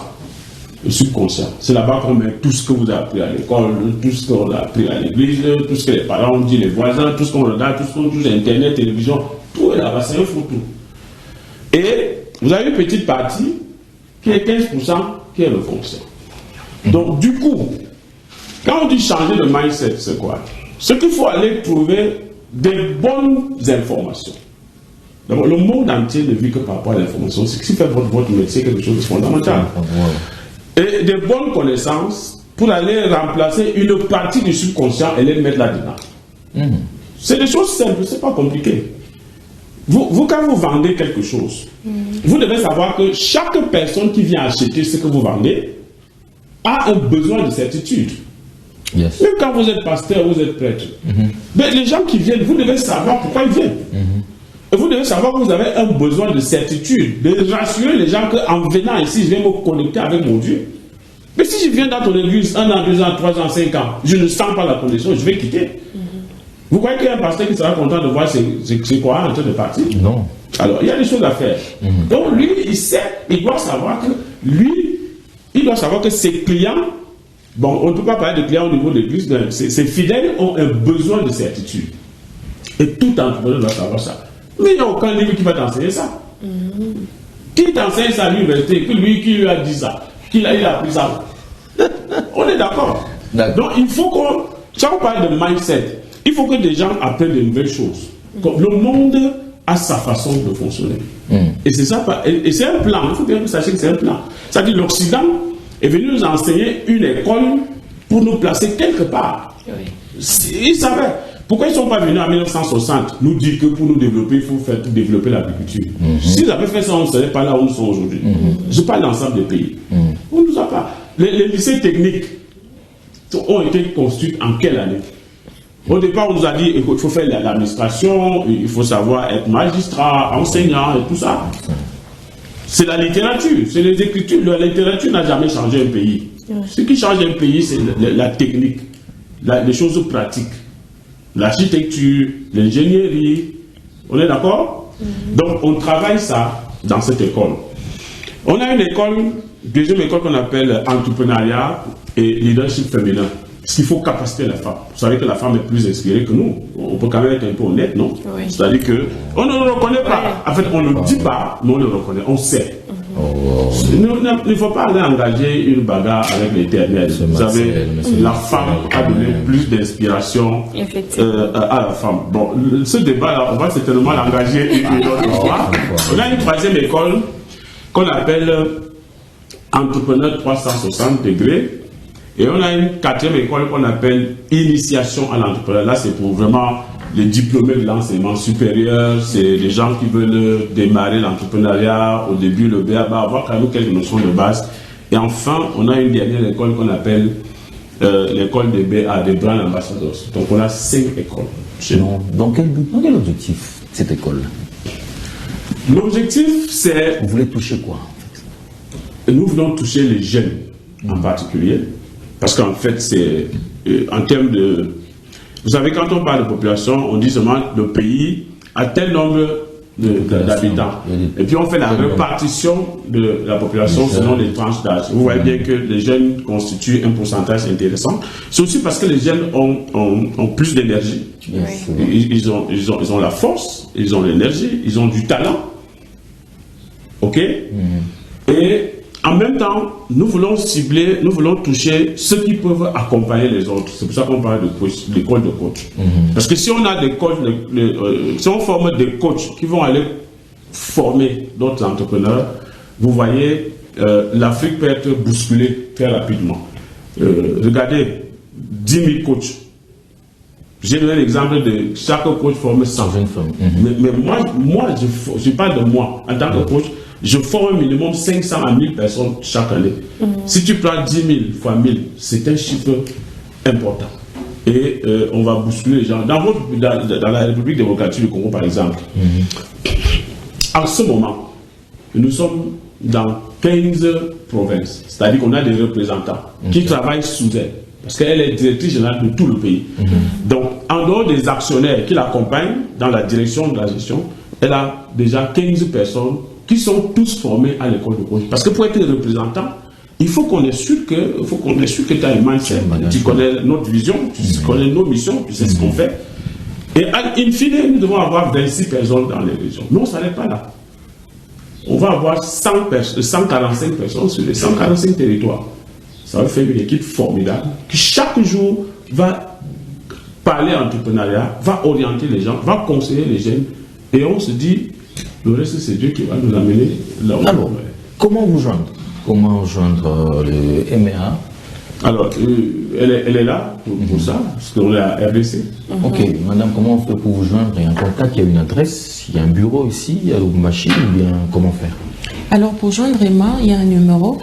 Le subconscient. C'est là-bas qu'on met tout ce que vous avez appris à l'école, tout ce qu'on a appris à l'église, tout ce que les parents ont dit, les voisins, tout ce qu'on regarde, tout ce qu'on touche, Internet, télévision, tout est là-bas, c'est un fou tout. Et vous avez une petite partie qui est 15% qui est le foncier. Donc, du coup, quand on dit changer de mindset, c'est quoi? C'est qu'il faut aller trouver des bonnes informations. D'abord, le monde entier ne vit que par rapport à l'information. Ce qui fait votre métier quelque chose de fondamental. Et des bonnes connaissances pour aller remplacer une partie du subconscient et les mettre là-dedans. C'est des choses simples, c'est pas compliqué. Vous, quand vous vendez quelque chose, vous devez savoir que chaque personne qui vient acheter ce que vous vendez a un besoin de certitude. Yes. Même quand vous êtes pasteur, vous êtes prêtre. Mais les gens qui viennent, vous devez savoir pourquoi ils viennent. Et vous devez savoir que vous avez un besoin de certitude, de rassurer les gens qu'en venant ici, je vais me connecter avec mon Dieu. Mais si je viens dans ton église 1 an, 2 ans, 3 ans, 5 ans, je ne sens pas la connexion, je vais quitter. Vous croyez qu'il y a un pasteur qui sera content de voir ses croyants en train de partir? Non. Alors, il y a des choses à faire. Donc, lui, il sait, il doit savoir que il doit savoir que ses clients, bon, on ne peut pas parler de clients au niveau de l'église, ses fidèles ont un besoin de certitude. Et tout entrepreneur doit savoir ça. Mais il n'y a aucun livre qui va t'enseigner ça. Qui t'enseigne ça à l'université, que lui qui lui a dit ça, il a appris ça. On est d'accord. Donc, il faut qu'on, quand on parle de mindset, il faut que des gens apprennent de nouvelles choses. Le monde a sa façon de fonctionner. Et c'est ça, et c'est un plan. Il faut bien que vous sachiez que c'est un plan. C'est-à-dire que l'Occident est venu nous enseigner une école pour nous placer quelque part. Ils savaient. Pourquoi ils ne sont pas venus en 1960 nous dire que pour nous développer, il faut faire développer l'agriculture? S'ils avaient fait ça, on ne serait pas là où nous sommes aujourd'hui. Je parle d'ensemble des pays. On ne nous a pas. Les lycées techniques ont été construits en quelle année? Au départ, on nous a dit qu'il faut faire l'administration, il faut savoir être magistrat, enseignant et tout ça. C'est la littérature, c'est les écritures. La littérature n'a jamais changé un pays. Ce qui change un pays, c'est la technique, les choses pratiques. L'architecture, l'ingénierie, on est d'accord? Donc, on travaille ça dans cette école. On a une école, deuxième école qu'on appelle entrepreneuriat et leadership féminin. Parce qu'il faut capaciter la femme. Vous savez que la femme est plus inspirée que nous. On peut quand même être un peu honnête, non? Oui. C'est-à-dire qu'on ne le reconnaît pas. En fait, on ne le dit pas, mais on le reconnaît. On sait. Il ne faut pas aller engager une bagarre avec l'Éternel. Vous savez, la femme a donné plus d'inspiration à la femme. Bon, ce débat-là, on va certainement l'engager une autre fois. On a une troisième école qu'on appelle Entrepreneur 360 degrés. Et on a une quatrième école qu'on appelle Initiation à l'entrepreneuriat. Là, c'est pour vraiment les diplômés de l'enseignement supérieur. C'est les gens qui veulent démarrer l'entrepreneuriat. Au début, le BABA, avoir quand même quelques notions de base. Et enfin, on a une dernière école qu'on appelle l'école des BA, des Brand Ambassadors. Donc, on a 5 écoles chez nous. Dans quel but, dans quel objectif, cette école? L'objectif, c'est... Vous voulez toucher quoi, en fait? Nous voulons toucher les jeunes, en particulier. Parce qu'en fait, c'est en termes de... Vous savez, quand on parle de population, on dit seulement le pays a tel nombre d'habitants. Et puis on fait la répartition de la population selon les tranches d'âge. Vous voyez bien que les jeunes constituent un pourcentage intéressant. C'est aussi parce que les jeunes ont plus d'énergie. Ils ont la force, ils ont l'énergie, ils ont du talent. OK? Et en même temps, nous voulons cibler, nous voulons toucher ceux qui peuvent accompagner les autres. C'est pour ça qu'on parle d'école de coach. Parce que si on a des coachs, si on forme des coachs qui vont aller former d'autres entrepreneurs, vous voyez, l'Afrique peut être bousculée très rapidement. Regardez, 10 000 coachs. J'ai donné l'exemple de chaque coach forme 100. Mais moi je parle de moi en tant que coach. Je forme un minimum 500 à 1000 personnes chaque année. Si tu prends 10 000 fois 1000, c'est un chiffre important. Et on va bousculer les gens. Dans la République démocratique du Congo, par exemple, en ce moment, nous sommes dans 15 provinces. C'est-à-dire qu'on a des représentants qui travaillent sous elle. Parce qu'elle est directrice générale de tout le pays. Donc, en dehors des actionnaires qui l'accompagnent dans la direction de la gestion, elle a déjà 15 personnes qui sont tous formés à l'école de coach. Parce que pour être représentant, il faut qu'on est sûr que tu as un mindset, tu connais notre vision, tu connais nos missions, tu sais ce qu'on fait. Et in fine, nous devons avoir 26 personnes dans les régions. Non, ça n'est pas là. on va avoir 145 personnes sur les 145 territoires. Ça va faire une équipe formidable qui chaque jour va parler entrepreneuriat, va orienter les gens, va conseiller les jeunes. Et on se dit, le reste c'est Dieu qui va nous amener là où. Alors, comment vous joindre? Comment joindre le MEA? Alors, elle est là pour ça, parce qu'on est à RDC. Ok, madame, comment on fait pour vous joindre? Il y a un contact, il y a une adresse, il y a un bureau ici, il y a Lubumbashi, ou bien comment faire? Alors, pour joindre Emma, il y a un numéro.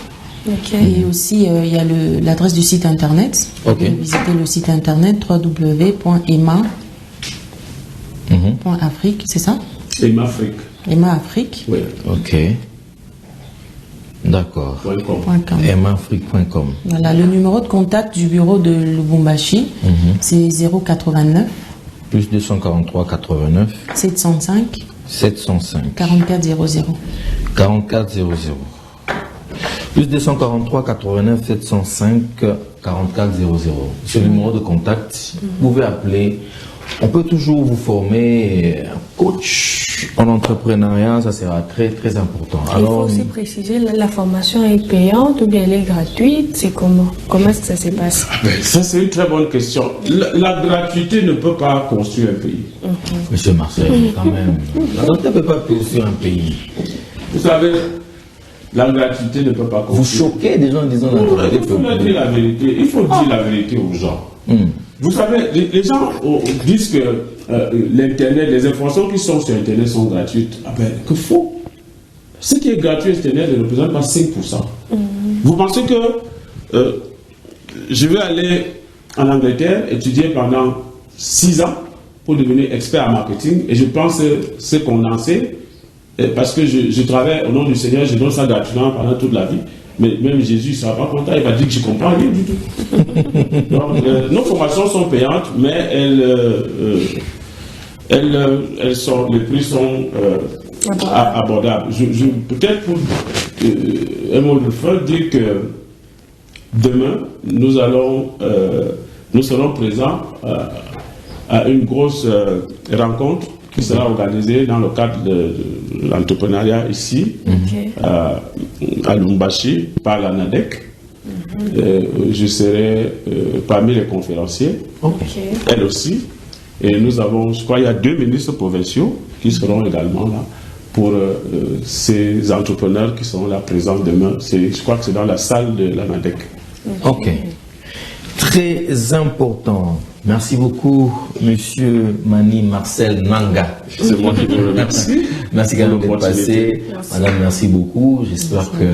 Et aussi, il y a l'adresse du site internet. Vous pouvez visiter le site internet www.emma.afrique, c'est ça? Emma Afrique. Emma Afrique. Oui. Ok. D'accord. emmaafrique.com. Voilà, le numéro de contact du bureau de Lubumbashi, c'est 089 plus 243 89 705 4400. 4400. Plus 243 89 705 4400. Ce numéro de contact, vous pouvez appeler. On peut toujours vous former un coach en entrepreneuriat, ça sera très très important. Alors, il faut aussi préciser, la formation est payante ou bien elle est gratuite, c'est comment? Comment est-ce que ça se passe? Ça c'est une très bonne question. La gratuité ne peut pas construire un pays. Monsieur Marcel, quand même, la gratuité ne peut pas construire un pays. Vous savez, la gratuité ne peut pas construire. Vous choquez des gens en disant la gratuité. Il faut dire la vérité. Il faut dire la vérité aux gens. Vous savez, les gens disent que l'Internet, les informations qui sont sur Internet sont gratuites. Ah ben, que faux. Ce qui est gratuit sur Internet ne représente pas 5%. Vous pensez que je vais aller en Angleterre étudier pendant 6 ans pour devenir expert en marketing et je pense ce qu'on en sait, parce que je travaille au nom du Seigneur, je donne ça gratuitement pendant toute la vie. Mais même Jésus ne sera pas content, il va dire que je ne comprends rien du tout. Donc, nos formations sont payantes, mais elles sont, les prix sont abordables. Peut-être pour un mot de fin, dire que demain, nous serons présents à une grosse rencontre qui sera organisée dans le cadre de l'entrepreneuriat ici, à Lubumbashi, par la NADEC. Je serai parmi les conférenciers, elle aussi. Et nous avons, je crois, il y a 2 ministres provinciaux qui seront également là pour ces entrepreneurs qui seront là présents demain. Je crois que c'est dans la salle de la NADEC. Ok. Très important. Merci beaucoup, monsieur Mani Marcel Nanga. C'est moi qui vous remercie. Merci quand même d'être passé. Madame, merci beaucoup. J'espère que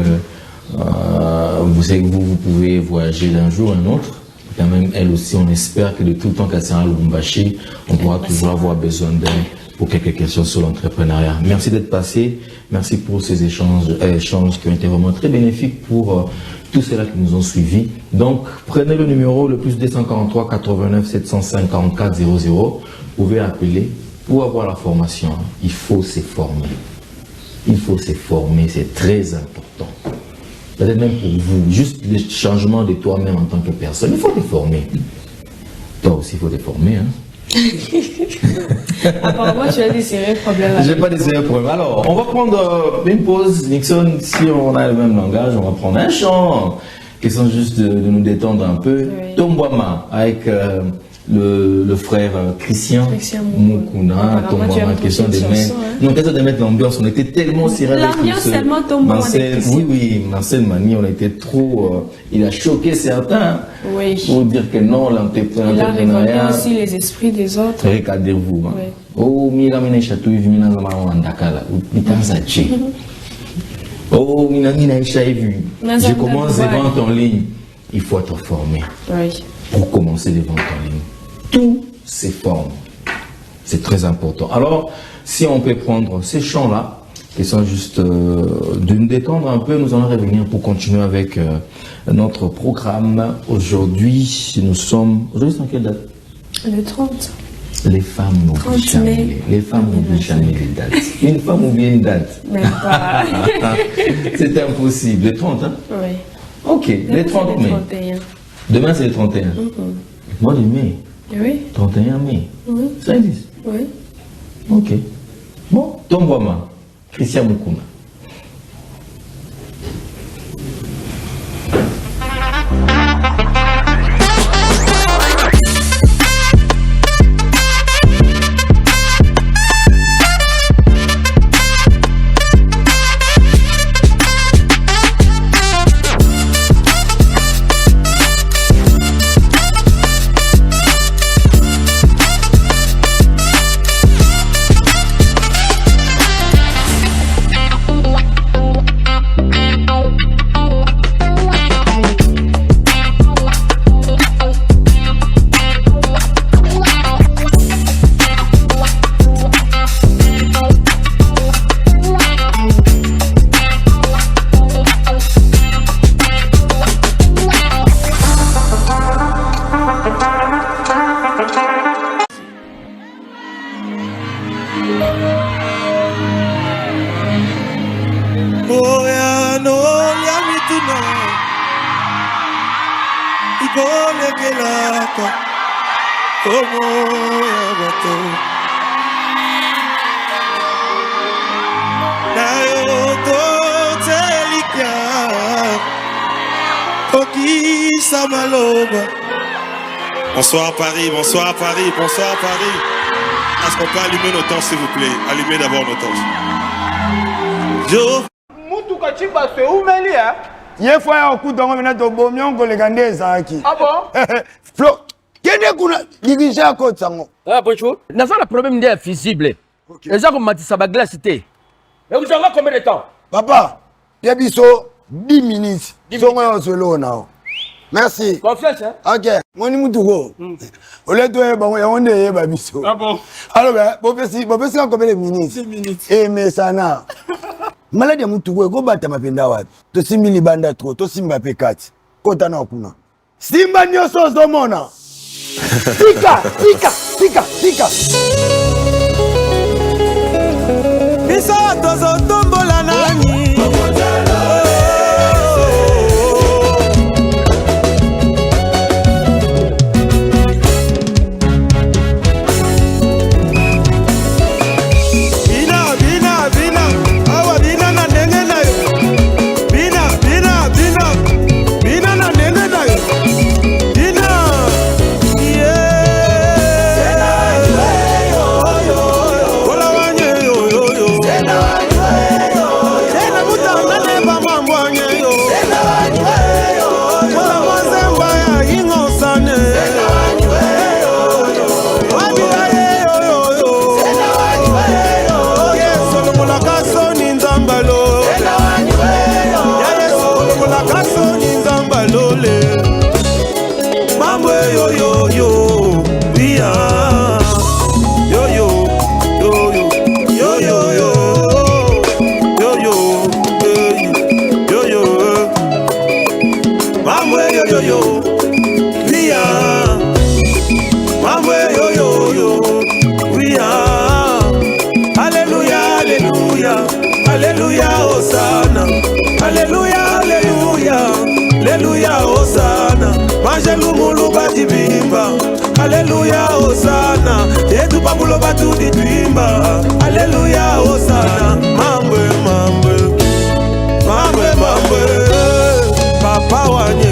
vous savez que vous pouvez voyager d'un jour à un autre. Quand même, elle aussi, on espère que de tout le temps qu'elle sera à Lubumbashi, on pourra toujours avoir besoin d'elle pour quelques questions sur l'entrepreneuriat. Merci d'être passé. Merci pour ces échanges qui ont été vraiment très bénéfiques pour tous ceux-là qui nous ont suivis. Donc, prenez le numéro, le plus 243 89 705 44 00. Vous pouvez appeler pour avoir la formation. Il faut se former. Il faut se former, c'est très important. Peut-être même pour vous, juste le changement de toi-même en tant que personne. Il faut te former. Toi aussi, il faut te former. Hein? Apparemment, tu as des sérieux problèmes. Je n'ai pas des sérieux problèmes. Alors, on va prendre une pause. Nixon, si on a le même langage, on va prendre un chant. Question juste de nous détendre un peu. Oui. Tombouama avec le frère Christian Mukuna. Tombouama, question de mettre. Non, question de mettre l'ambiance. On était tellement sérieux. L'ambiance tellement Tombouama. Oui, Marcel Mani, on était trop. Il a choqué certains. Oui. Pour dire que non, l'entrepreneuriat. Il a révolté aussi les esprits des autres. Regardez-vous. Oui. Oh, mira mina château, mina zama ndakala. Bitanzachi. Oh, mina vu. Je commence des ventes en ligne. Il faut être formé. Oui. Pour commencer les ventes en ligne. Tout se forme. C'est très important. Alors, si on peut prendre ces chants-là, qui sont juste de nous détendre un peu, nous allons revenir pour continuer avec notre programme. Aujourd'hui, nous sommes... Aujourd'hui, c'est en quelle date? Le 30. Les femmes n'oublient jamais. Les femmes n'oublient jamais les dates. Une femme oublie une date. Même pas. C'est impossible. Le 30, hein? Oui. Ok, le 30 mai. 31. Demain, c'est le 31. Mois de mai. Oui. 31 mai. Ça existe? Oui. Ok. Bon, Tombouama, Christian Mukuna. motuna ikolekelaka komo ya bato na yo totelika kokisa maloba. Bonsoir Paris, bonsoir Paris, bonsoir Paris. Est-ce qu'on peut allumer nos torches s'il vous plaît? Allumez d'abord nos torches. Jo Mutuka chiba se umeli hein? Ye fois ya okutongo mina to bomyon ko legande zaki. Ah bon? Flo, kende kuna divisha ko tsango. Ah bonjour. N'a pas le problème n'est visible. Les gens comme Matissa Bagla c'était. Et vous avez combien de temps? Papa, ya biso 10 minutes. Songo yo solo nao. Merci. Confiance hein? OK. Moni mutuko. Ole to e bango ya onde ye ba biso. Ah bon? Alors ben, bopesi combien de minutes? 10 minutes. Eh mais ça na. Malade ya mutuko ko bata mapenda wapi? To simili banda trop, to simba pe 4. Kota na kuna. Simba nyoso zomona. Tika. Bisa tozo tombola nani. Alléluia, Hosanna. Et tout pas pour le bateau des twimba. Alléluia, Hosanna. Mambe. Papa wanye.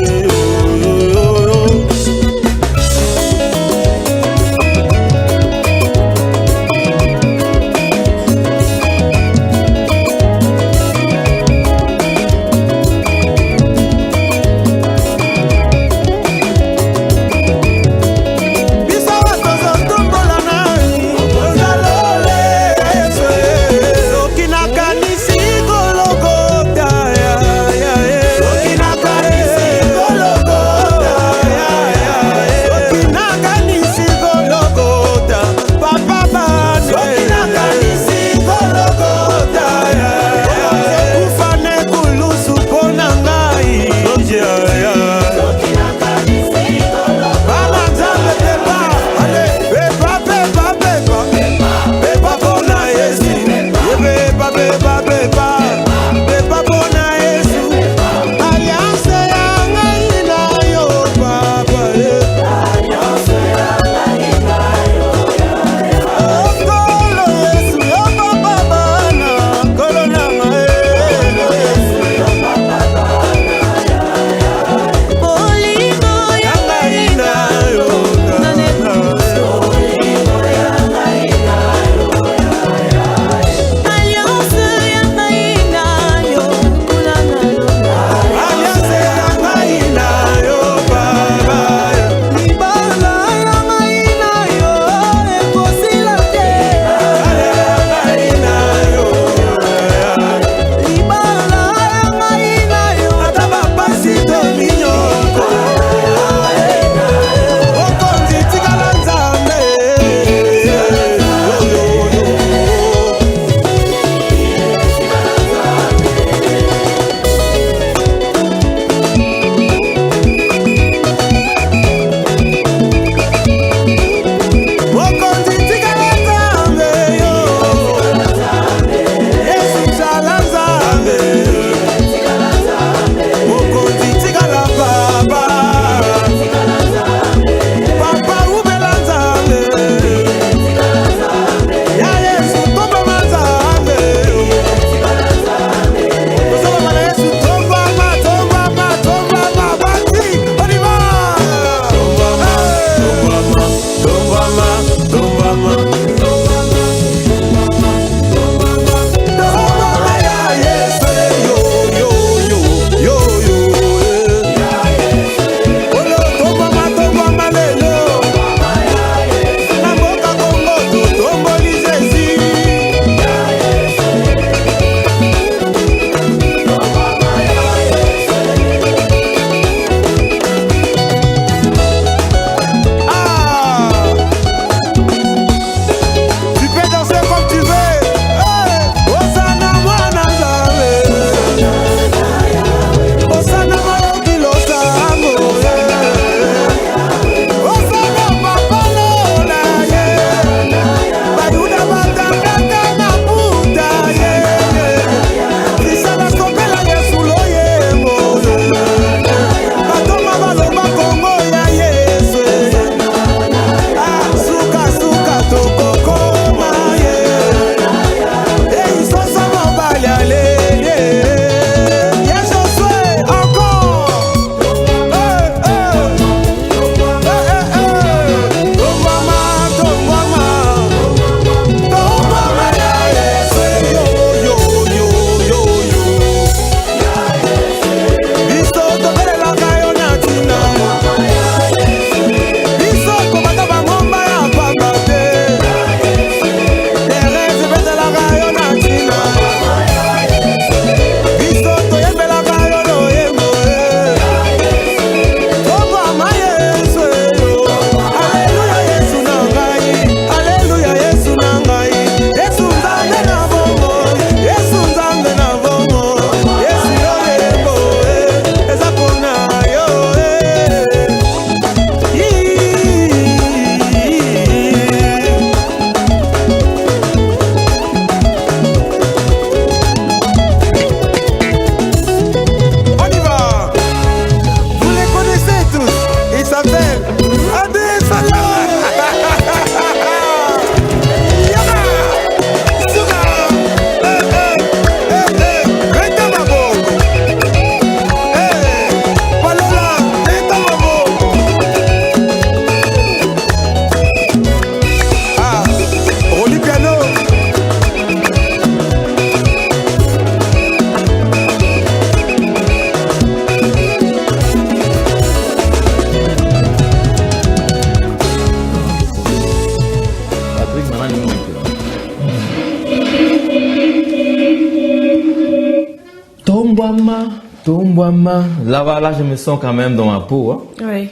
Tombouama. Là, je me sens quand même dans ma peau. Hein. Oui.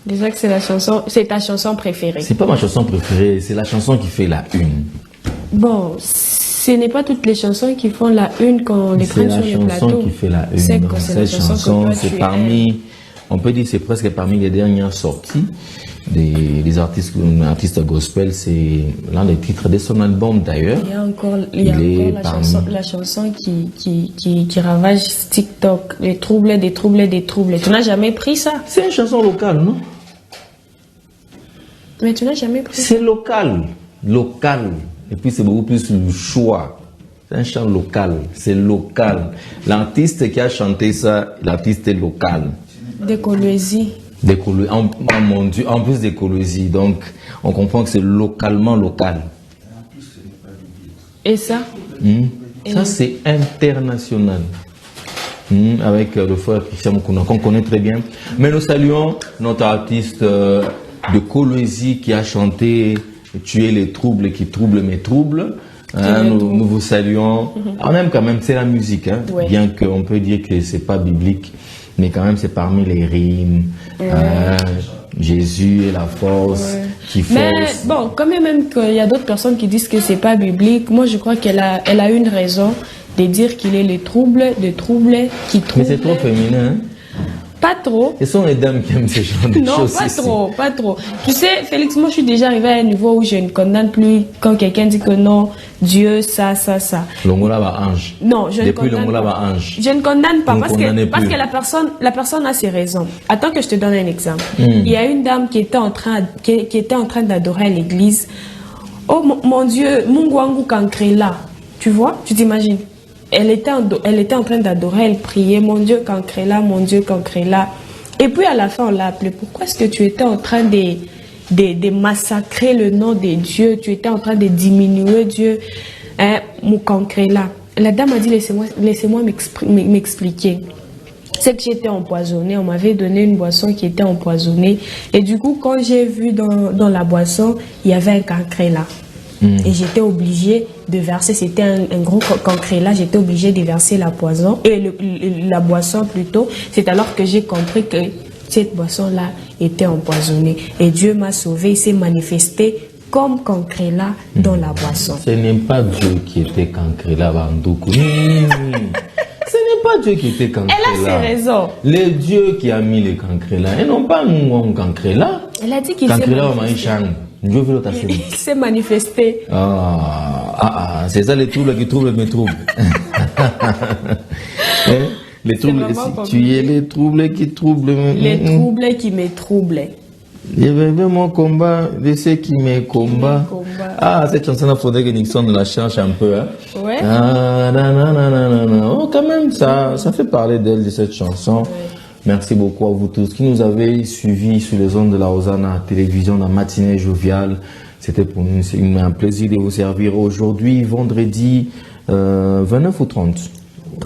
Déjà que c'est ta chanson préférée. C'est pas ma chanson préférée, c'est la chanson qui fait la une. Bon, ce n'est pas toutes les chansons qui font la une quand on les prend sur les plateaux. C'est la chanson qui fait la une. C'est cette chanson, c'est parmi, on peut dire, c'est presque parmi les dernières sorties des artistes gospel. C'est l'un des titres de son album d'ailleurs. Il y a encore la chanson qui ravage TikTok, les troubles. Tu n'as jamais pris ça? C'est une chanson locale, non? Mais tu n'as jamais pris ça? C'est local. Et puis c'est beaucoup plus le choix. C'est un chant local, c'est local. L'artiste qui a chanté ça, l'artiste est local. De Kolwezi. Mon Dieu, en plus de Kolwezi. Donc, on comprend que c'est localement local. Et ça? Ça, c'est international. Avec le frère Christian Mukuna, qu'on connaît très bien. Mais nous saluons notre artiste de Kolwezi qui a chanté « Tu es les troubles qui troublent mes troubles ». Nous vous saluons. On aime quand même, c'est la musique, hein, ouais. Bien qu'on peut dire que c'est pas biblique, mais quand même c'est parmi les rimes. Jésus est la force qui force. Mais bon, quand même qu'il y a d'autres personnes qui disent que c'est pas biblique, moi je crois qu'elle a une raison de dire qu'il est les troubles qui troublent. Mais c'est trop féminin, hein? Pas trop. Ce sont les dames qui aiment ce genre de choses. Non, pas trop. Tu sais, Félix, moi je suis déjà arrivé à un niveau où je ne condamne plus quand quelqu'un dit que non, Dieu, ça. Longola va ange. Non, je ne condamne pas. Depuis Longola va ange. Je ne condamne pas parce que la personne a ses raisons. Attends que je te donne un exemple. Il y a une dame qui était en train d'adorer à l'église. Oh mon Dieu, Mungwangu Kankrela. Tu vois, tu t'imagines? Elle était en train d'adorer, elle priait, mon Dieu Kankrela. Et puis à la fin, on l'a appelé. Pourquoi est-ce que tu étais en train de massacrer le nom de Dieu? Tu étais en train de diminuer Dieu, hein, mon Kankrela. La dame a dit, laissez-moi m'expliquer. C'est que j'étais empoisonnée, on m'avait donné une boisson qui était empoisonnée. Et du coup, quand j'ai vu dans la boisson, il y avait un Kankrela. Et j'étais obligée de verser, c'était un gros Kankrela, j'étais obligée de verser la boisson plutôt. C'est alors que j'ai compris que cette boisson-là était empoisonnée. Et Dieu m'a sauvée, il s'est manifesté comme Kankrela dans la boisson. Ce n'est pas Dieu qui était Kankrela, Bandoukou. Ce n'est pas Dieu qui était Kankrela. Elle a ses raisons. Les dieux qui a mis les Kankrela, et non pas nous, Kankrela. Elle a dit qu'il s'est manifesté. Il s'est manifesté. C'est ça les troubles qui troublent mes troubles. Les troubles, tu es les troubles qui troublent. Les troubles qui me troublent. Il y avait mon combat de ceux qui me combattent. Cette chanson, il faudrait que Nixon la change un peu. Hein? Ouais. Oh, quand même, ça fait parler d'elle, de cette chanson. Ouais. Merci beaucoup à vous tous qui nous avez suivis sur les ondes de la Hosanna Télévision, la matinée joviale. C'était pour nous un plaisir de vous servir aujourd'hui, vendredi 29 ou 30.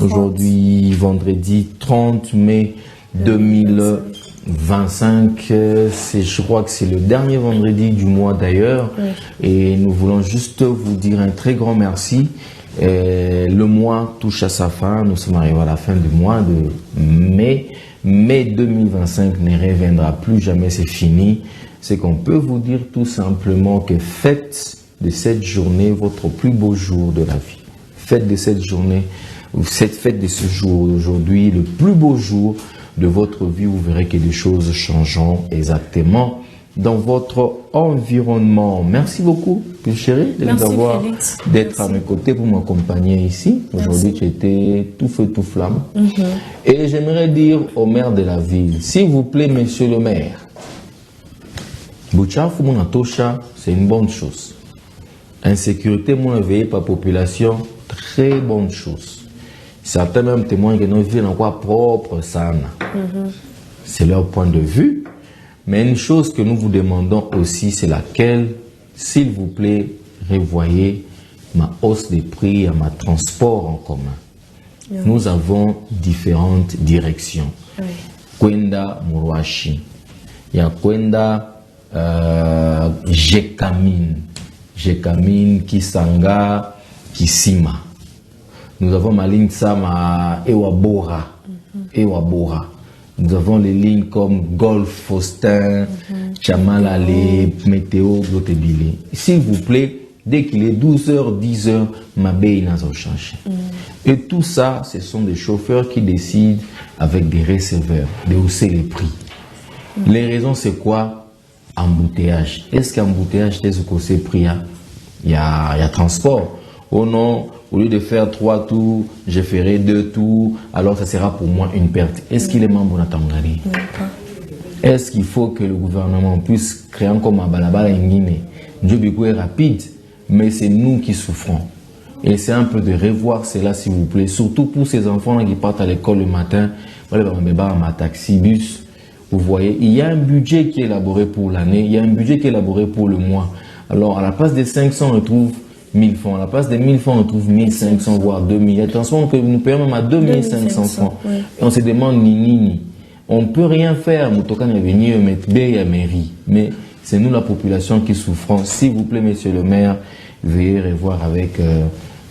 Aujourd'hui, vendredi 30 mai 2025. Je crois que c'est le dernier vendredi du mois d'ailleurs. Oui. Et nous voulons juste vous dire un très grand merci. Le mois touche à sa fin. Nous sommes arrivés à la fin du mois de mai. Mai 2025 ne reviendra plus jamais, c'est fini. C'est qu'on peut vous dire tout simplement que faites de cette journée votre plus beau jour de la vie. Faites de cette journée, faites de ce jour d'aujourd'hui le plus beau jour de votre vie. Vous verrez que des choses changeront exactement dans votre environnement. Merci beaucoup, chérie, d'être à mes côtés pour m'accompagner ici. Aujourd'hui, tu étais tout feu, tout flamme. Et j'aimerais dire au maire de la ville, s'il vous plaît, monsieur le maire, Bouchafu Mounatosha, c'est une bonne chose. Insécurité, mon éveillé par population, très bonne chose. Certains même témoignent que nos villes n'ont pas propre, ça. C'est leur point de vue. Mais une chose que nous vous demandons aussi, c'est laquelle, s'il vous plaît, revoyez ma hausse des prix à ma transport en commun. Nous avons différentes directions. Kwenda Mourouachi, il y a Kwenda Jekamine, Kisanga, Kisima. Nous avons ma ligne Sam à Ewabora. Ewabora. Nous avons les lignes comme Golf, Faustin, Chamalale, Météo, Glotebile. S'il vous plaît, dès qu'il est 12h, 10h, ma baie n'a pas changé. Et tout ça, ce sont des chauffeurs qui décident avec des receveurs de hausser les prix. Les raisons, c'est quoi? Embouteillage. Est-ce qu'embouteillage, c'est ce qu'on s'est pris? Il y a transport. Oh non, au lieu de faire 3 tours, je ferai 2 tours, alors ça sera pour moi une perte. Est-ce qu'il est membre de Tangari? Est-ce qu'il faut que le gouvernement puisse créer encore ma balabala en Guinée? Djobikou est rapide, mais c'est nous qui souffrons. Et c'est un peu de revoir cela, s'il vous plaît, surtout pour ces enfants qui partent à l'école le matin, ma taxi, bus. Vous voyez, il y a un budget qui est élaboré pour l'année, il y a un budget qui est élaboré pour le mois. Alors, à la place des 500, on retrouve 1000 francs. À la place des 1000 francs, on retrouve 1500, voire 2000. Il y a des transports que nous payons même à 2500 francs. Oui. Et on se demande ni. On ne peut rien faire. Moutokan est venu mettre B à mairie. Mais c'est nous, la population, qui souffrons. S'il vous plaît, monsieur le maire, veuillez revoir avec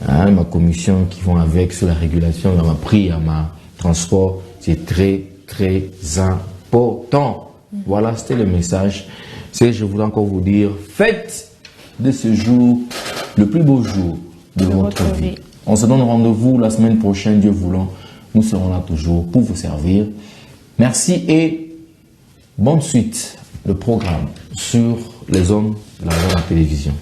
ma commission qui vont avec sur la régulation de ma prix à ma transport. C'est très, très important. Voilà, c'était le message. Je voulais encore vous dire, faites de ce jour le plus beau jour de votre vie. On se donne rendez-vous la semaine prochaine, Dieu voulant. Nous serons là toujours pour vous servir. Merci et bonne suite. Le programme sur les hommes de la télévision.